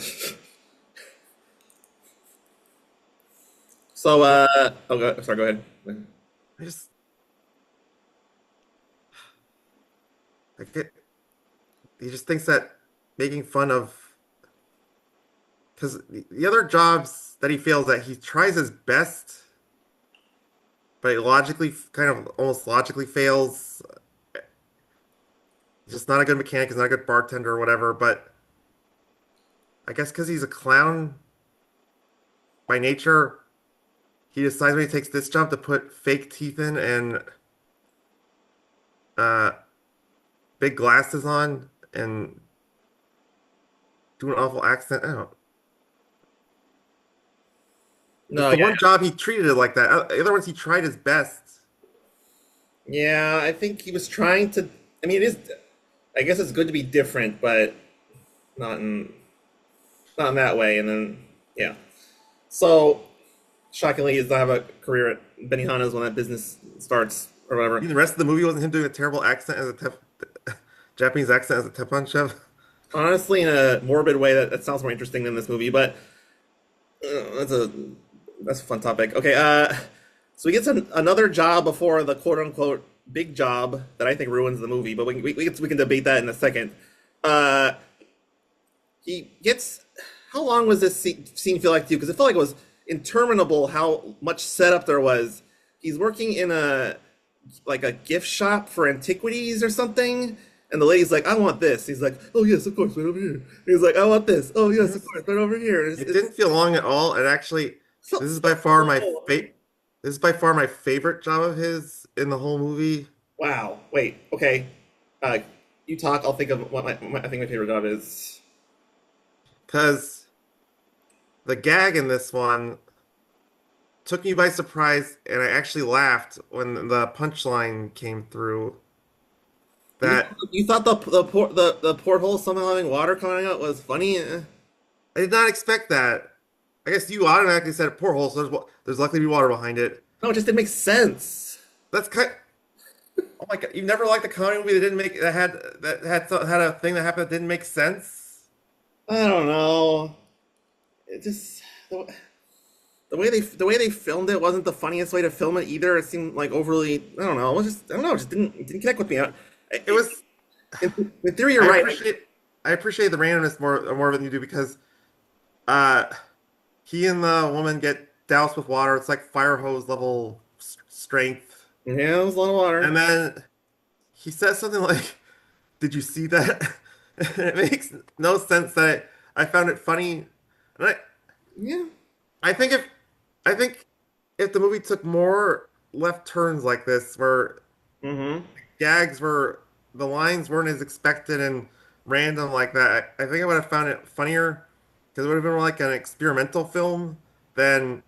A: So, sorry, go ahead.
B: I just I get he just thinks that making fun of because the other jobs that he fails at, he tries his best, but it logically kind of almost logically fails. He's just not a good mechanic, he's not a good bartender or whatever, but I guess because he's a clown by nature, he decides when he takes this job to put fake teeth in and uh big glasses on and do an awful accent. I don't know. It's
A: No,
B: the
A: yeah,
B: one job he treated it like that. The other ones he tried his best.
A: yeah. I think he was trying to. I mean, it is. I guess it's good to be different, but not in not in that way. And then, yeah. So shockingly, he does not have a career at Benihana's when that business starts or whatever.
B: Even the rest of the movie wasn't him doing a terrible accent as a Japanese accent as a Teflon chef.
A: Honestly, in a morbid way, that sounds more interesting than this movie, but that's a fun topic. Okay, so he gets another job before the quote unquote big job that I think ruins the movie, but we can debate that in a second. Uh, he gets. How long was this scene feel like to you? Because it felt like it was interminable. How much setup there was. He's working in a like a gift shop for antiquities or something. And the lady's like, I want this. He's like, oh, yes, of course, right over here. He's like, I want this. Oh,
B: It
A: yes, of
B: was,
A: course, right over here.
B: it didn't feel long at all. It actually,
A: Felt
B: this is
A: so
B: by far my
A: slow.
B: this is by far my favorite job of his in the whole movie.
A: Wow. Wait. Okay. Uh, you talk. I'll think of what I think my favorite job is.
B: Because the gag in this one took me by surprise, and I actually laughed when the punchline came through.
A: You
B: That
A: you thought the porthole somehow having water coming out was funny?
B: I did not expect that. I guess you automatically said poor hole, so there's likely to be water behind it.
A: No, it just didn't make sense.
B: That's kind. Oh my God, you never liked a comedy movie that didn't make that had a thing that happened that didn't make sense.
A: I don't know. It just the way they filmed it wasn't the funniest way to film it either. It seemed like overly. I don't know. It was just I don't know. It just didn't connect with me.
B: It was.
A: In theory, you're
B: I
A: right.
B: appreciate I appreciate the randomness more than you do because uh he and the woman get doused with water. It's like fire hose level strength,
A: Yeah, it was a lot of water.
B: and then he says something like, "Did you see that?" It makes no sense that I found it funny. And
A: Yeah.
B: I think I think if the movie took more left turns like this, where
A: Mm-hmm.
B: gags were the lines weren't as expected and random like that, I think I would have found it funnier because it would have been more like an experimental film than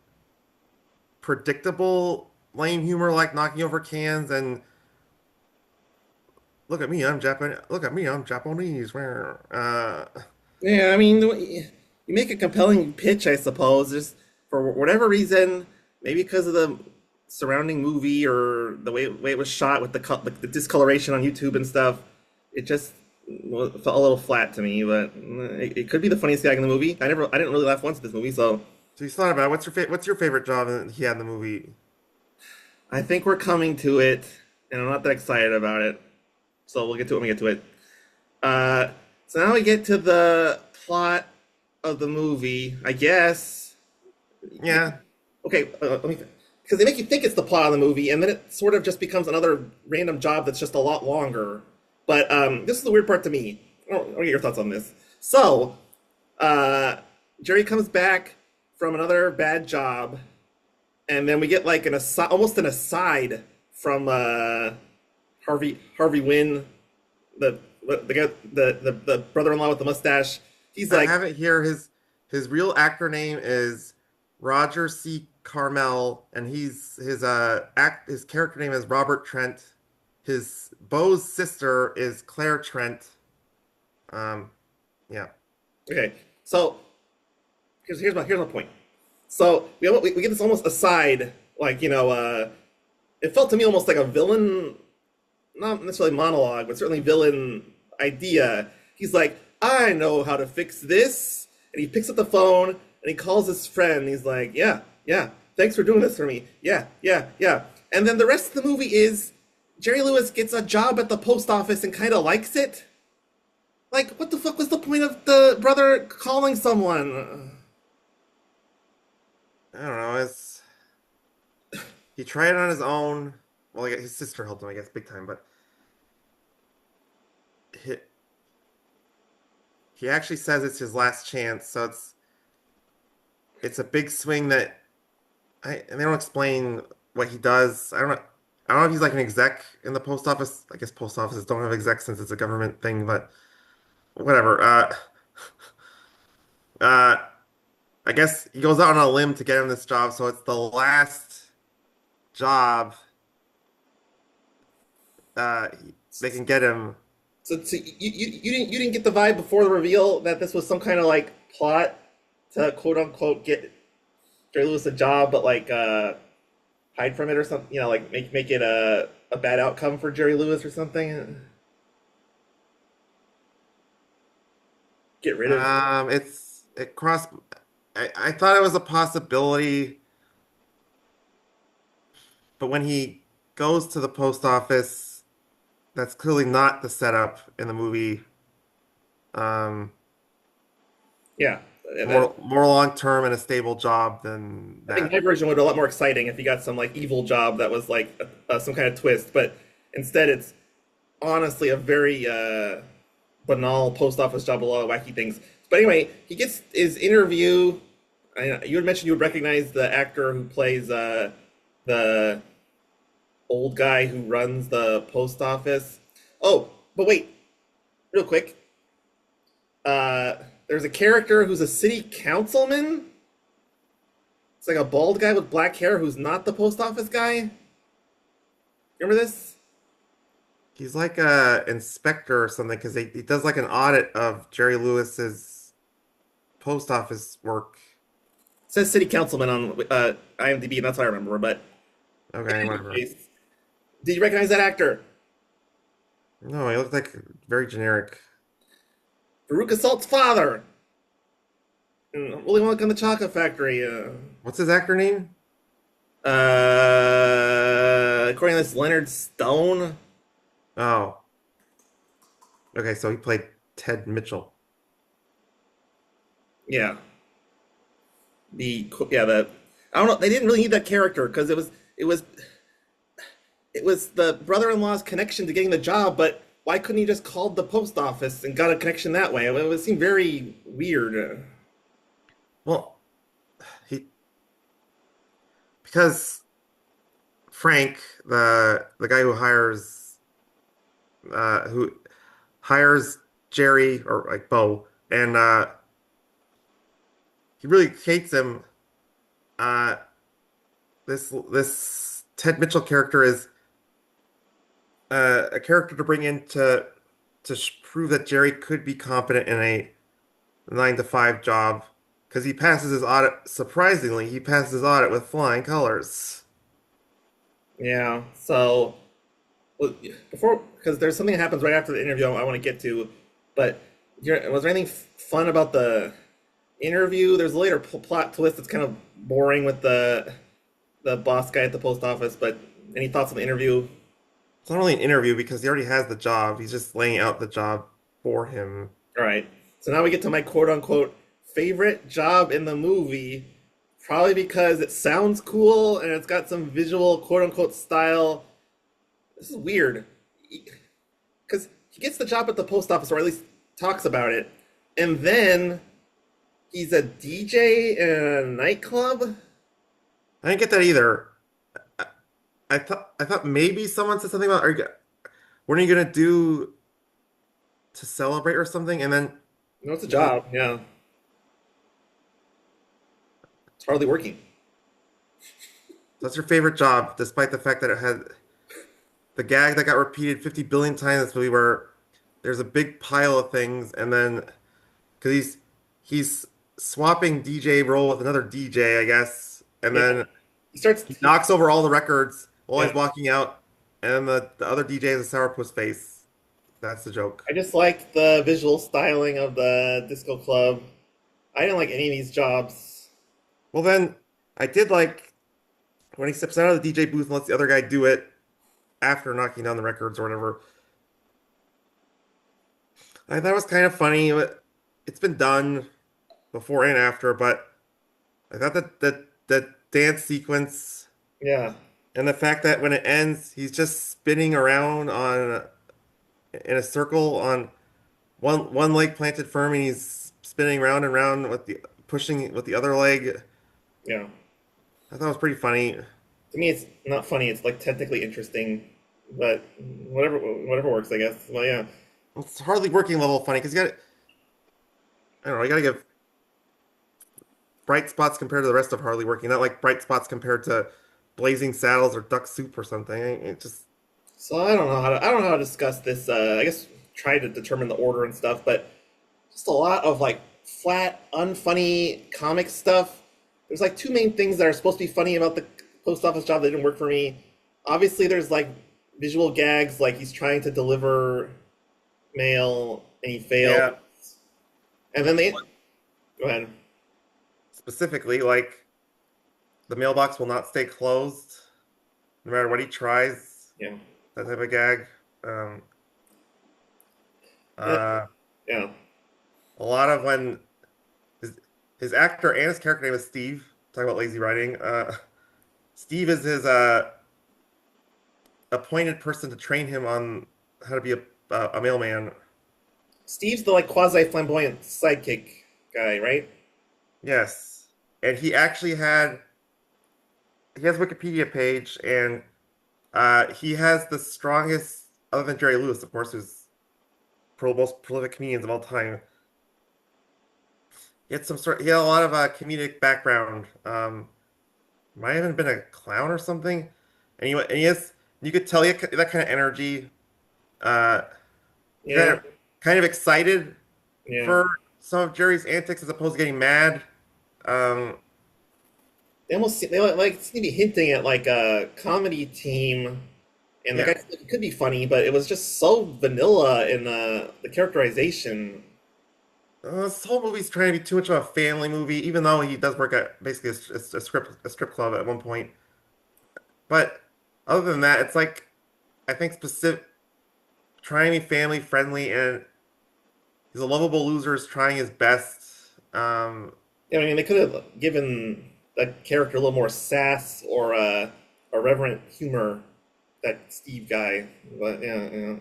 B: predictable lame humor like knocking over cans and look at me, I'm Japanese. Look at me, I'm Japanese.
A: Yeah, I mean, you make a compelling pitch, I suppose. Just for whatever reason, maybe because of the surrounding movie or the way it was shot with like the discoloration on YouTube and stuff, it just felt a little flat to me. But it could be the funniest gag in the movie. I didn't really laugh once at this movie, so
B: So you thought about it. What's your favorite job that he had in the movie?
A: I think we're coming to it, and I'm not that excited about it. So we'll get to it when we get to it. Uh, so now we get to the plot of the movie, I guess.
B: Yeah,
A: Okay, let me because they make you think it's the plot of the movie, and then it sort of just becomes another random job that's just a lot longer. But this is the weird part to me. I want to get your thoughts on this. So, uh, Jerry comes back from another bad job, and then we get like an aside, almost an aside from Harvey Wynn, the guy, the brother-in-law with the mustache. He's
B: I
A: like,
B: have it here. His real actor name is Roger C. Carmel, and his character name is Robert Trent. His Beau's sister is Claire Trent. Um, yeah.
A: okay, so here's my point. So we get this almost aside, like it felt to me almost like a villain, not necessarily monologue, but certainly villain idea. He's like, I know how to fix this, and he picks up the phone and he calls his friend. He's like, yeah, yeah, thanks for doing this for me. Yeah, yeah, yeah. And then the rest of the movie is Jerry Lewis gets a job at the post office and kind of likes it. Like, what the fuck was the point of the brother calling someone?
B: I don't know. He tried it on his own. Well, his sister helped him, I guess, big time. But he, he actually says it's his last chance. So it's a big swing that and they don't explain what he does. I don't know if he's like an exec in the post office. I guess post offices don't have execs since it's a government thing, but whatever. Uh, I guess he goes out on a limb to get him this job, so it's the last job uh they can get him.
A: So you didn't get the vibe before the reveal that this was some kind of like plot to quote unquote get Jerry Lewis a job, but like hide from it or something. You know, like make it a bad outcome for Jerry Lewis or something. Get rid of.
B: It crossed. I thought it was a possibility, but when he goes to the post office, that's clearly not the setup in the movie. Um,
A: Yeah,
B: more long term and a stable job than
A: I think
B: that.
A: my version would be a lot more exciting if you got some like evil job that was like some kind of twist, but instead it's honestly a very banal post office job, a lot of wacky things. But anyway, he gets his interview. You had mentioned you would recognize the actor who plays the old guy who runs the post office. Oh, but wait, real quick. Uh, there's a character who's a city councilman. It's like a bald guy with black hair who's not the post office guy. Remember this?
B: He's like a inspector or something because he does like an audit of Jerry Lewis's post office work.
A: It says city councilman on IMDb, and that's what I remember. But in
B: Okay,
A: any
B: whatever.
A: case, did you recognize that actor?
B: No, he looked like very generic.
A: Veruca Salt's father. Willy Wonka and the Chocolate Factory.
B: What's his actor name?
A: According to this, Leonard Stone.
B: Oh, okay, so he played Ted Mitchell.
A: Yeah, the I don't know. They didn't really need that character because it was the brother-in-law's connection to getting the job. But why couldn't he just called the post office and got a connection that way? It seemed very weird.
B: Well, he because Frank, the guy who hires Jerry or like Bo, and he really hates him. Uh, this Ted Mitchell character is a character to bring in to prove that Jerry could be competent in a 9 to 5 job because he passes his audit. Surprisingly, he passes his audit with flying colors.
A: Yeah. So well, before, because there's something that happens right after the interview I want to get to, but was there anything fun about the interview? There's a later plot twist that's kind of boring with the boss guy at the post office. But any thoughts on the interview?
B: It's not really an interview because he already has the job. He's just laying out the job for him.
A: All right. So now we get to my quote unquote favorite job in the movie, probably because it sounds cool and it's got some visual quote unquote style. This is weird. Because he gets the job at the post office, or at least talks about it, and then he's a DJ in a nightclub.
B: I didn't get that either. I, I thought maybe someone said something about what are you gonna do to celebrate or something, and then
A: No, it's a
B: he's like,
A: job. Yeah, it's hardly working.
B: "That's your favorite job," despite the fact that it had the gag that got repeated 50 billion times in this movie, where there's a big pile of things, and then because he's swapping DJ role with another DJ, I guess, and
A: Yeah,
B: then
A: he starts.
B: he knocks over all the records while
A: Yeah,
B: he's walking out, and then the other DJ has a sourpuss face. That's the joke.
A: I just like the visual styling of the disco club. I didn't like any of these jobs.
B: Well, then I did like when he steps out of the DJ booth and lets the other guy do it after knocking down the records or whatever. I thought it was kind of funny. It's been done before and after, but I thought that dance sequence
A: Yeah,
B: and the fact that when it ends, he's just spinning around on in a circle on one leg planted firm, and he's spinning round and round with the pushing with the other leg.
A: yeah.
B: I thought it was pretty funny.
A: To me, it's not funny. It's like technically interesting, but whatever works, I guess. Well, yeah.
B: It's hardly working level funny because you got I don't know, you got to give bright spots compared to the rest of Harley working, not like bright spots compared to Blazing Saddles or Duck Soup or something. It just
A: So I don't know how to discuss this. I guess try to determine the order and stuff, but just a lot of like flat, unfunny comic stuff. There's like two main things that are supposed to be funny about the post office job that didn't work for me. Obviously, there's like visual gags, like he's trying to deliver mail and he fails,
B: yeah.
A: and then they go ahead.
B: Specifically, like the mailbox will not stay closed no matter what he tries.
A: Yeah,
B: That type of gag. Um,
A: Uh,
B: uh,
A: yeah.
B: a lot of when his his actor and his character name is Steve. Talking about lazy writing. Steve is his appointed person to train him on how to be a mailman.
A: Steve's the like quasi flamboyant sidekick guy, right?
B: Yes, and he has a Wikipedia page, and he has the strongest, other than Jerry Lewis, of course, who's most prolific comedians of all time. He had a lot of comedic background. Might have even been a clown or something. And he has, you could tell he had that kind of energy. Uh,
A: Yeah,
B: kind of excited
A: yeah.
B: for some of Jerry's antics as opposed to getting mad. Um,
A: They like seem to be hinting at like a comedy team, and the
B: yeah.
A: guy could be funny, but it was just so vanilla in the characterization.
B: This whole movie's trying to be too much of a family movie, even though he does work at basically a strip club at one point. But other than that, it's like I think specific trying to be family friendly, and he's a lovable loser is trying his best.
A: Yeah, I mean, they could have given that character a little more sass or irreverent humor. That Steve guy, but yeah, yeah.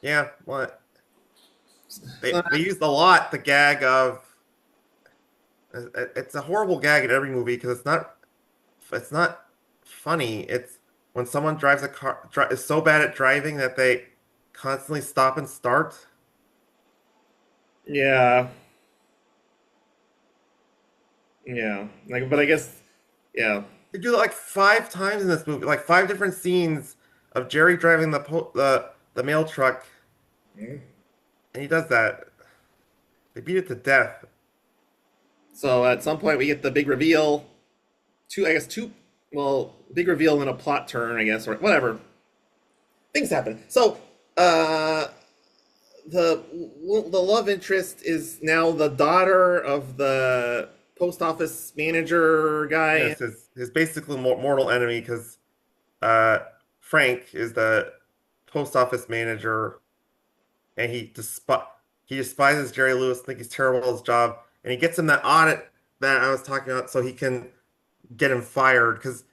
B: Yeah, well, they used a lot the gag of it's a horrible gag in every movie because it's not funny. It's when someone drives a car is so bad at driving that they constantly stop and start.
A: Yeah, yeah. Like, but I guess, yeah,
B: They do it like 5 times in this movie, like 5 different scenes of Jerry driving the mail truck, and he does that. They beat it to death.
A: so at some point we get the big reveal. I guess two. Well, big reveal and a plot turn, I guess, or whatever. Things happen. So, uh, the the love interest is now the daughter of the post office manager guy.
B: Yes, his basically mortal enemy because uh, Frank is the post office manager, and he despises Jerry Lewis, think he's terrible at his job, and he gets him that audit that I was talking about, so he can get him fired because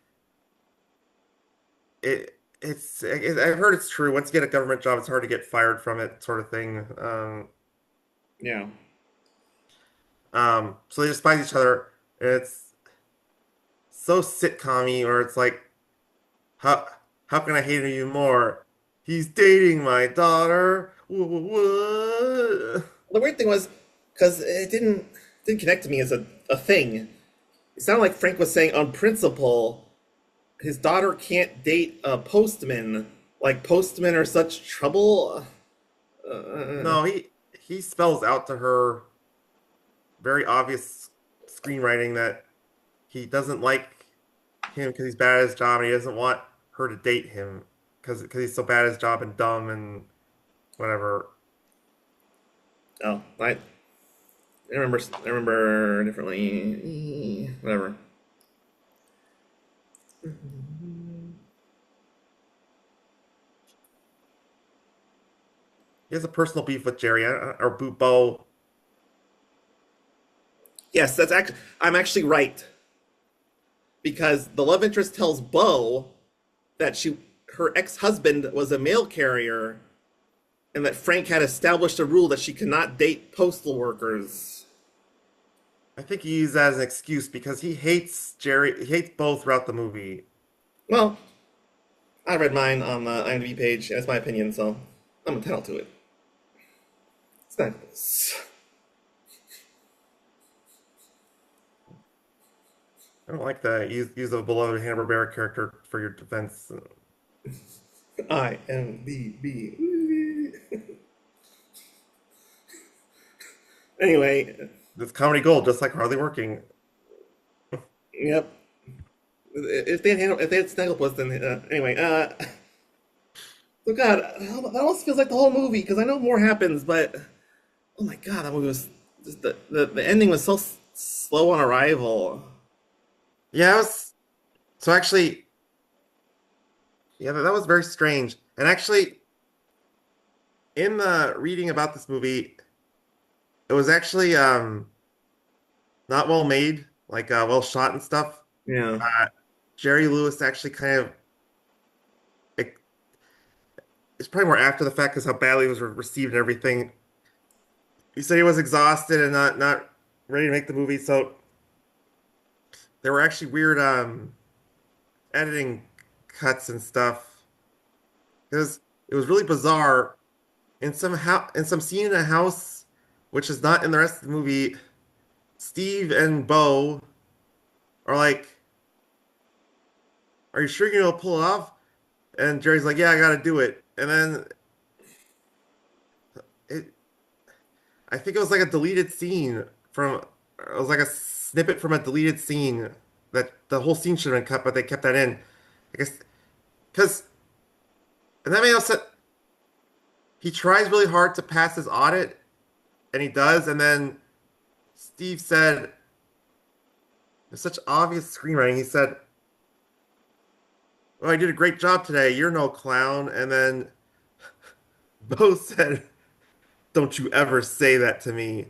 B: I've heard it's true. Once you get a government job, it's hard to get fired from it, sort of thing.
A: Yeah.
B: So they despise each other, and it's so sitcom-y, or it's like how how can I hate him even more? He's dating my daughter. What?
A: The weird thing was because it didn't connect to me as a thing. It sounded like Frank was saying on principle his daughter can't date a postman. Like postmen are such trouble.
B: No, he spells out to her very obvious screenwriting that he doesn't like him because he's bad at his job, and he doesn't want her to date him because he's so bad at his job and dumb and whatever.
A: Oh, I remember differently. Whatever.
B: He has a personal beef with Jerry or Bo.
A: Yes, I'm actually right because the love interest tells Bo that her ex-husband was a mail carrier and that Frank had established a rule that she could not date postal workers.
B: I think he used that as an excuse because he hates Jerry. He hates Bo throughout the movie.
A: Well, I read mine on the IMDb page. That's my opinion, so I'm entitled to it. Snaggles.
B: I don't like that. Use a beloved Hanna-Barbera character for your defense.
A: IMDb. Anyway,
B: It's comedy gold, just like Hardly Working.
A: yep. If they had Snagglepuss, then anyway. So God, that almost feels like the whole movie because I know more happens, but oh my God, that movie was just the ending was so slow on arrival.
B: Yeah, it was, so actually, yeah, that was very strange. And actually, in the reading about this movie, it was actually not well made, like well shot and stuff.
A: Yeah,
B: Uh, Jerry Lewis actually kind of it, it's probably more after the fact because how badly it was received and everything. He said he was exhausted and not ready to make the movie, so there were actually weird editing cuts and stuff. It was really bizarre. In some scene in a house, which is not in the rest of the movie, Steve and Bo are like, "Are you sure you're gonna pull it off?" And Jerry's like, "Yeah, I gotta do it." And then it, I think it was like a deleted scene from, it was like a snippet from a deleted scene that the whole scene should have been cut, but they kept that in. I guess because, and that made no sense. He tries really hard to pass his audit, and he does, and then Steve said, "There's such obvious screenwriting." He said, "Oh, I did a great job today. You're no clown." And then Bo said, "Don't you ever say that to me."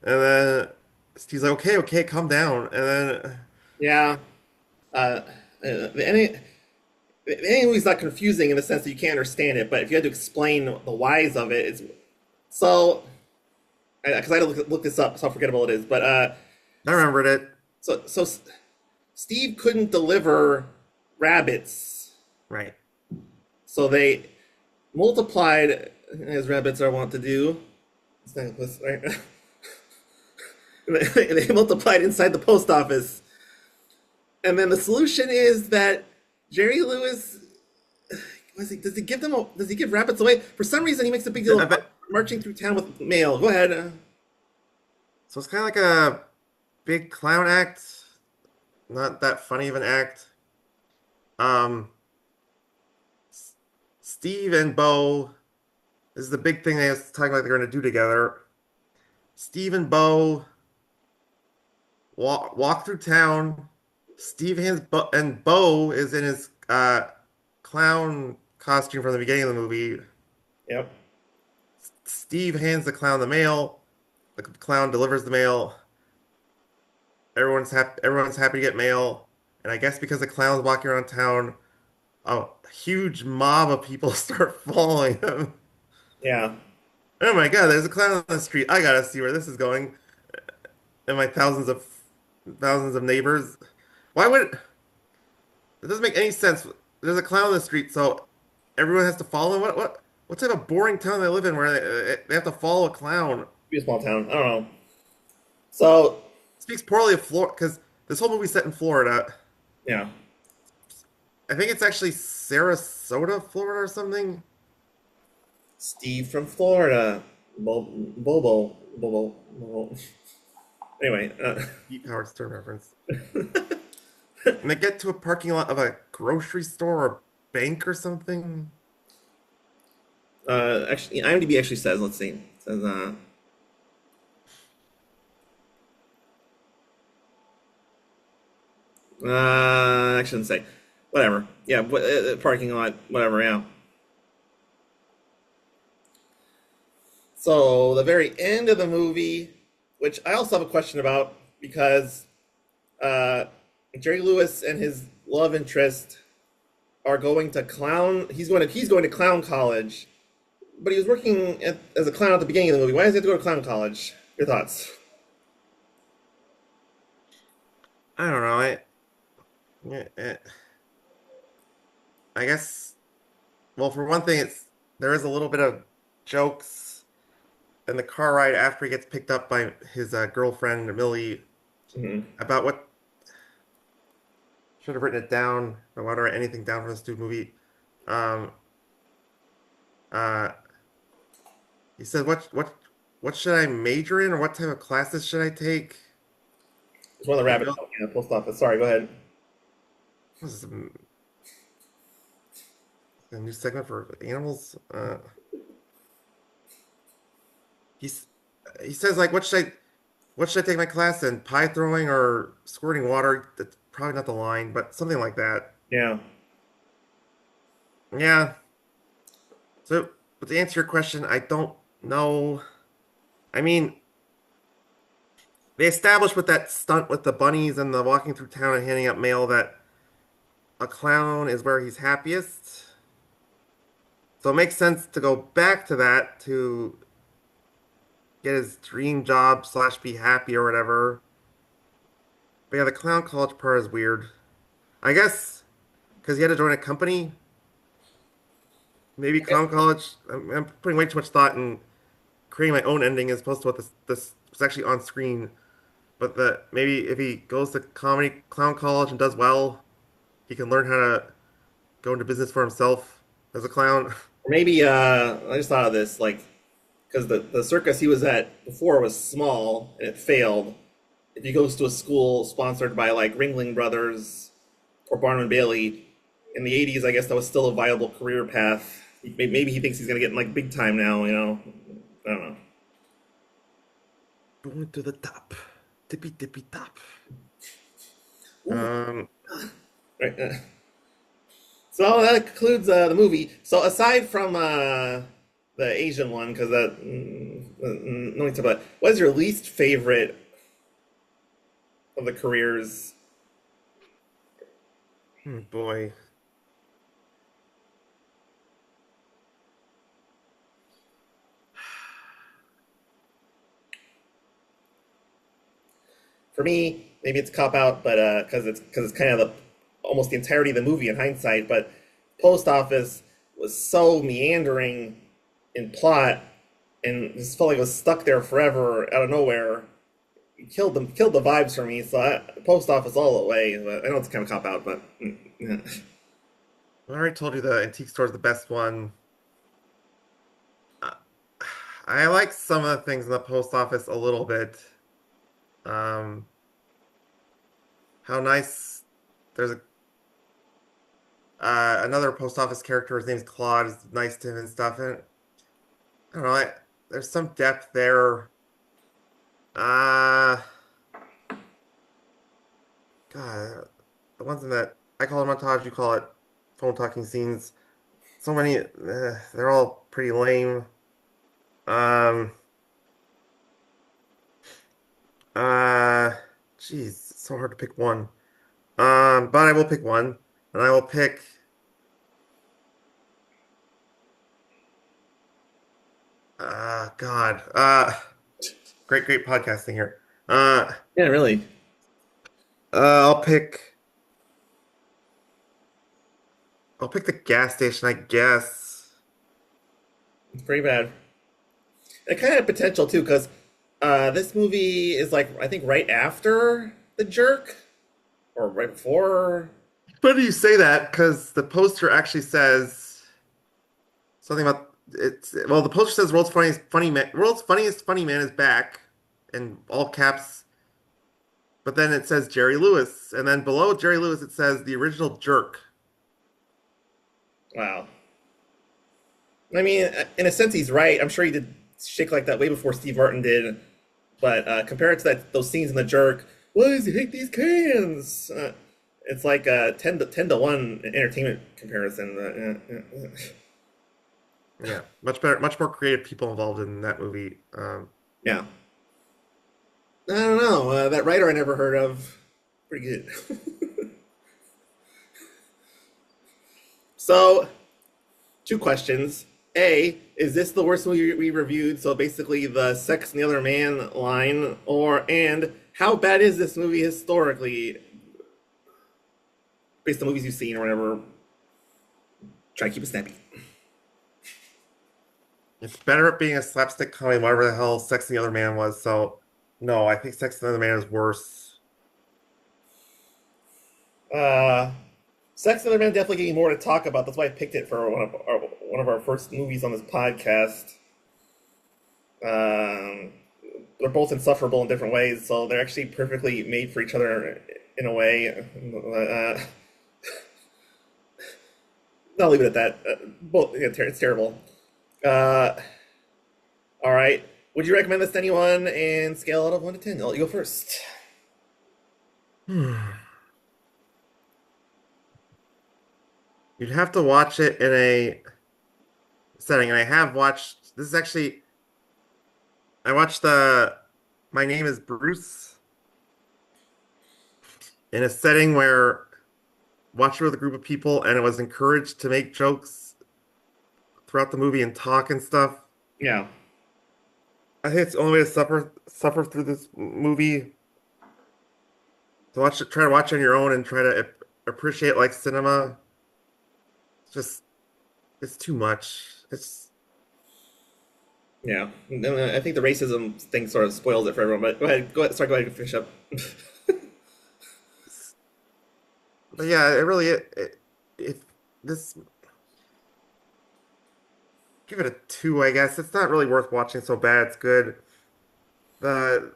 B: And then Steve's like, "Okay, okay, calm down." And then
A: yeah. Uh, the ending. The ending movie's not confusing in the sense that you can't understand it, but if you had to explain the whys of it, it's so. Because I had to look this up, so how forgettable it is. But
B: I remembered it.
A: so Steve couldn't deliver rabbits,
B: Right.
A: so they multiplied as rabbits are wont to do. It's not right? They multiplied inside the post office, and then the solution is that Jerry Lewis does he give them does he give rabbits away? For some reason, he makes a big deal
B: I
A: of
B: bet.
A: marching through town with mail. Go ahead.
B: So it's kind of like a big clown act, not that funny of an act. Um, S- Steve and Bo, this is the big thing they was talking about they're going to do together. Steve and Bo walk through town. Steve hands and Bo is in his clown costume from the beginning of the movie.
A: Yep.
B: Steve hands the clown the mail. The clown delivers the mail. Everyone's happy to get mail. And I guess because the clown's walking around town, a huge mob of people start following him.
A: Yeah.
B: Oh my God, there's a clown on the street. I gotta see where this is going. And my thousands of neighbors. Why would it doesn't make any sense. There's a clown on the street, so everyone has to follow him. What type of boring town they live in where they have to follow a clown?
A: Be a small town. I don't know. So
B: Speaks poorly of Florida because this whole movie's set in Florida.
A: yeah.
B: I think it's actually Sarasota, Florida or something.
A: Steve from Florida. Bobo. Anyway,
B: Deep Howard Stern reference. And they get to a parking lot of a grocery store or bank or something.
A: actually, IMDb actually says, let's see, it says, I shouldn't say. Whatever. Yeah, parking lot, whatever, yeah. So, the very end of the movie, which I also have a question about because uh, Jerry Lewis and his love interest are going to clown. He's going to clown college, but he was working as a clown at the beginning of the movie. Why does he have to go to clown college? Your thoughts?
B: I don't know. I guess. Well, for one thing, it's there is a little bit of jokes in the car ride after he gets picked up by his girlfriend Millie
A: Mhm.
B: about what should have written it down. I want to write anything down from this stupid movie. Um, uh, he said, what should I major in, or what type of classes should I take?"
A: It's one of the
B: He
A: rabbits
B: goes,
A: talking in the post office. Sorry, go ahead.
B: "This is a new segment for animals." He's he says like, what should I take my class in? Pie throwing or squirting water? That's probably not the line, but something like that.
A: Yeah.
B: Yeah. So, but to answer your question, I don't know. I mean, they established with that stunt with the bunnies and the walking through town and handing out mail that a clown is where he's happiest. So it makes sense to go back to that to get his dream job slash be happy or whatever. But yeah, the clown college part is weird. I guess because he had to join a company. Maybe clown college. I'm putting way too much thought in creating my own ending as opposed to what this was actually on screen. But that maybe if he goes to comedy clown college and does well, he can learn how to go into business for himself as a clown.
A: Or maybe I just thought of this, like, because the circus he was at before was small and it failed. If he goes to a school sponsored by like Ringling Brothers or Barnum and Bailey in the '80s, I guess that was still a viable career path. Maybe he thinks he's gonna get in like big time now. You know, I don't know.
B: Going to the top, tippy tippy top.
A: Ooh,
B: Um,
A: right. So that concludes the movie. So aside from the Asian one, because that no need to talk about. What is your least favorite of the careers?
B: boy,
A: For me, maybe it's a cop out, but because it's kind of almost the entirety of the movie in hindsight. But Post Office was so meandering in plot, and just felt like it was stuck there forever out of nowhere. It killed the vibes for me. So Post Office all the way. But I know it's kind of cop out, but yeah.
B: I already told you the antique store is the best one. Uh, I like some of the things in the post office a little bit. Um, how nice. There's a another post office character. His name's Claude. Is nice to him and stuff. And I don't know. There's some depth there. Uh, God, the ones in that I call it montage. You call it phone talking scenes. So many. They're all pretty lame. Um. Uh. Jeez, it's so hard to pick one. But I will pick one, and I will pick. God. Great podcasting here. Uh,
A: Yeah, really,
B: I'll pick. I'll pick the gas station, I guess.
A: it's pretty bad. It kind of had potential too, because this movie is like I think right after The Jerk or right before.
B: Funny you say that because the poster actually says something about it's. Well, the poster says World's funniest funny man is back," in all caps. But then it says Jerry Lewis, and then below Jerry Lewis it says the original Jerk.
A: Wow. I mean, in a sense, he's right. I'm sure he did shit like that way before Steve Martin did. But compared to those scenes in The Jerk, why does he hate these cans? It's like a 10 to 1 entertainment comparison.
B: Yeah, much better, much more creative people involved in that movie.
A: Yeah. I don't know. That writer I never heard of. Pretty good. So, two questions. A, is this the worst movie we reviewed? So basically the sex and the other man line, and how bad is this movie historically, based on movies you've seen or whatever? Try to keep it snappy.
B: It's better at being a slapstick comedy, whatever the hell Sex and the Other Man was. So, no, I think Sex and the Other Man is worse.
A: Uh, Sex and the Other Man definitely gave me more to talk about. That's why I picked it for one of our first movies on this podcast. Um, they're both insufferable in different ways, so they're actually perfectly made for each other in a way. I'll leave it at that. Both, yeah, it's terrible. Uh, all right. Would you recommend this to anyone? And scale out of 1 to 10. I'll let you go first.
B: You'd have to watch it in a setting, and I have watched. This is actually I watched My Name is Bruce in a setting where watched it with a group of people, and it was encouraged to make jokes throughout the movie and talk and stuff.
A: Yeah.
B: I think it's the only way to suffer through this movie. To watch it, try to watch it on your own and try to appreciate like cinema. It's just it's too much. It's
A: Yeah. And I think the racism thing sort of spoils it for everyone, but go ahead. Go ahead. Sorry, go ahead and finish up.
B: but yeah, it really if this give it a two, I guess. It's not really worth watching so bad. It's good. The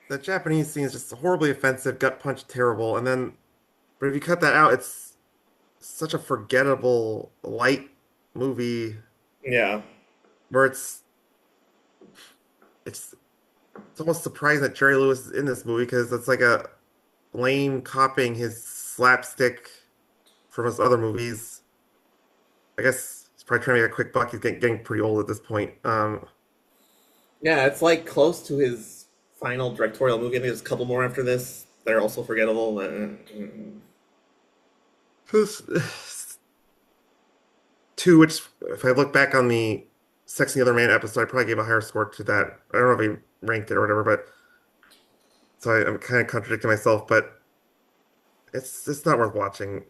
B: the Japanese scene is just horribly offensive, gut punch terrible, and then but if you cut that out, it's such a forgettable light movie
A: Yeah.
B: where it's it's almost surprising that Jerry Lewis is in this movie because it's like a lame copying his slapstick from his other movies. I guess he's probably trying to make a quick buck. He's getting pretty old at this point.
A: Yeah, it's like close to his final directorial movie. I think there's a couple more after this. They're also forgettable.
B: Two, which if I look back on the Sex and the Other Man episode, I probably gave a higher score to that. I don't know if he ranked it or whatever, but so I'm kind of contradicting myself, but it's not worth watching.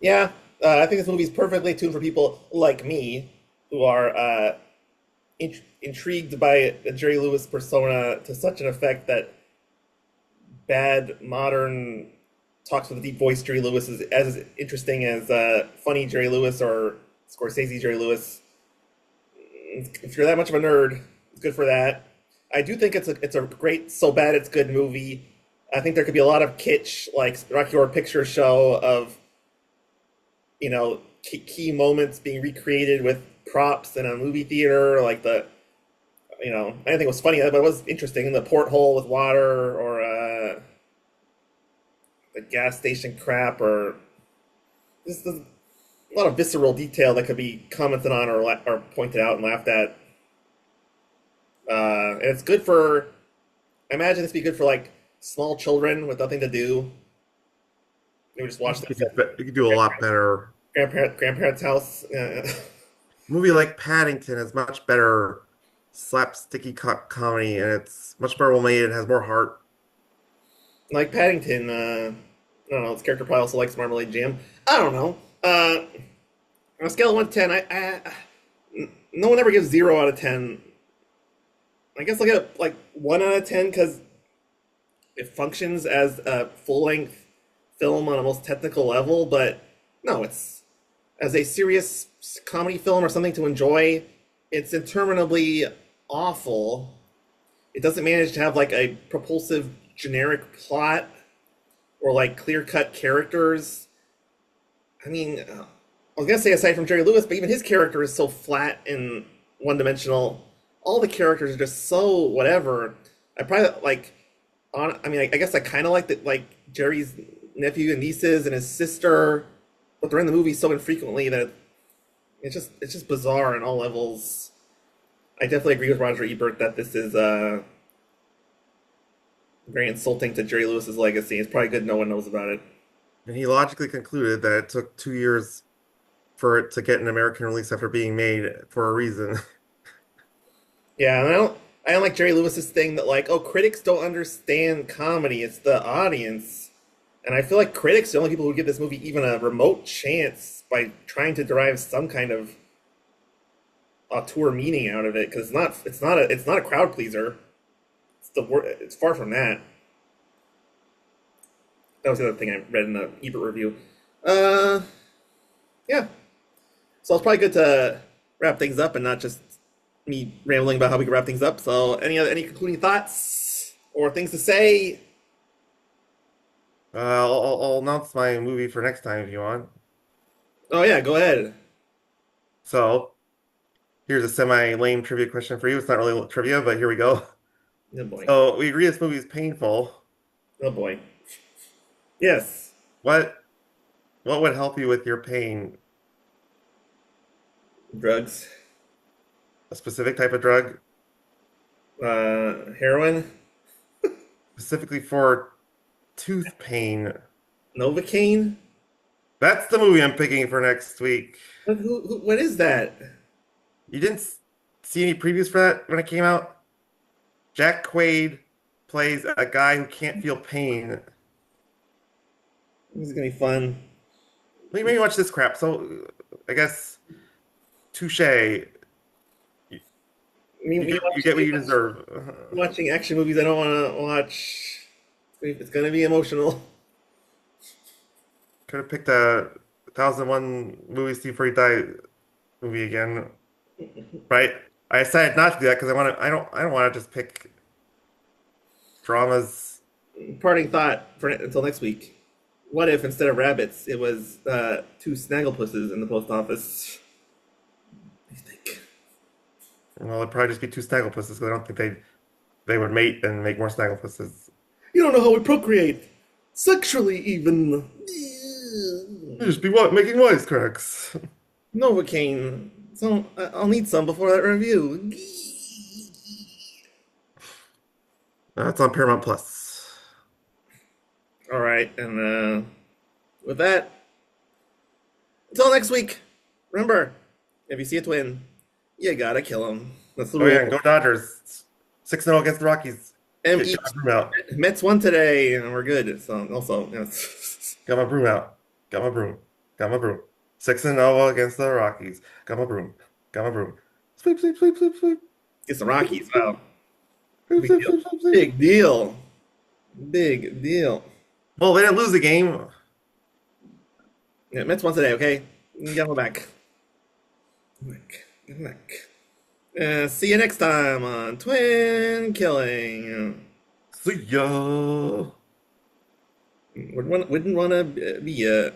A: Yeah, I think this movie's perfectly tuned for people like me who are intrigued by the Jerry Lewis persona to such an effect that bad modern talks with a deep voice Jerry Lewis is as interesting as funny Jerry Lewis or Scorsese Jerry Lewis. If you're that much of a nerd, it's good for that. I do think it's a great so bad it's good movie. I think there could be a lot of kitsch like Rocky Horror Picture Show of key moments being recreated with props in a movie theater, like I didn't think it was funny, but it was interesting. The porthole with water, or the gas station crap, or just a lot of visceral detail that could be commented on or pointed out and laughed at. And it's good for. I imagine this would be good for like small children with nothing to do. They would just watch this at
B: You could do a lot better.
A: grandparents' house.
B: A movie like Paddington has much better slapsticky comedy, and it's much more well made. It has more heart.
A: Like Paddington, I don't know. Its character probably also likes marmalade jam. I don't know. On a scale of 1 to 10, no one ever gives 0 out of 10. I guess I'll get like 1 out of 10 because it functions as a full length film on a most technical level. But no, it's as a serious comedy film or something to enjoy. It's interminably awful. It doesn't manage to have like a propulsive generic plot or like clear cut characters. I mean, I was gonna say aside from Jerry Lewis, but even his character is so flat and one dimensional. All the characters are just so whatever. I probably like I mean, I guess I kind of like that, like Jerry's nephew and nieces and his sister, but they're in the movie so infrequently that it's just bizarre on all levels. I definitely agree with Roger Ebert that this is very insulting to Jerry Lewis's legacy. It's probably good no one knows about it.
B: And he logically concluded that it took 2 years for it to get an American release after being made for a reason.
A: Yeah, and I don't like Jerry Lewis's thing that like, oh, critics don't understand comedy. It's the audience. And I feel like critics are the only people who give this movie even a remote chance by trying to derive some kind of auteur meaning out of it because it's not a crowd pleaser. It's the word. It's far from that. That was the other thing I read in the Ebert review. Uh, yeah. So it's probably good to wrap things up and not just me rambling about how we can wrap things up. So any concluding thoughts or things to say?
B: I'll announce my movie for next time if you want.
A: Oh yeah, go ahead.
B: So here's a semi-lame trivia question for you. It's not really trivia, but here we go.
A: Oh boy.
B: So we agree this movie is painful.
A: Oh boy. Yes.
B: What what would help you with your pain?
A: Drugs.
B: A specific type of drug,
A: Heroin.
B: specifically for tooth pain.
A: Novocaine.
B: That's the movie I'm picking for next week.
A: What is that?
B: You didn't see any previews for that when it came out? Jack Quaid plays a guy who can't feel pain.
A: This is gonna be fun.
B: Maybe watch this crap. So I guess touche. You,
A: I mean,
B: you get what you deserve.
A: watching action movies I don't want to watch. It's gonna be emotional.
B: Could have picked a 1001 Movies Before You Die movie again, right? I decided not to do that because I don't want to just pick dramas.
A: Parting thought for until next week. What if instead of rabbits, it was two snagglepusses in the post office? What do you think?
B: Well, it'd probably just be two snagglepusses because I don't think they would mate and make more snagglepusses.
A: You don't know how we procreate sexually, even.
B: They'd just be what making wisecracks.
A: Novocaine. So I'll need some before that review.
B: That's on Paramount Plus.
A: All right, and with that, until next week. Remember, if you see a twin, you gotta kill him. That's the
B: Oh yeah,
A: rule.
B: go Dodgers. 6-0 against the Rockies.
A: M
B: Get
A: E
B: my broom out.
A: Mets won today, and we're good. So also, yes.
B: Got my broom out. Got my broom. Got my broom. 6-0 against the Rockies. Got my broom. Got my broom. Sweep, sweep, sweep, sweep, sweep.
A: It's the Rockies. Wow,
B: Sweep,
A: big
B: sweep,
A: deal.
B: sweep, sweep, sweep.
A: Big deal. Big deal.
B: Well, they didn't lose the game.
A: Yeah, Mets won today. Okay, get them back. Get them back. See you next time on Twin Killing.
B: See ya.
A: Wouldn't want to be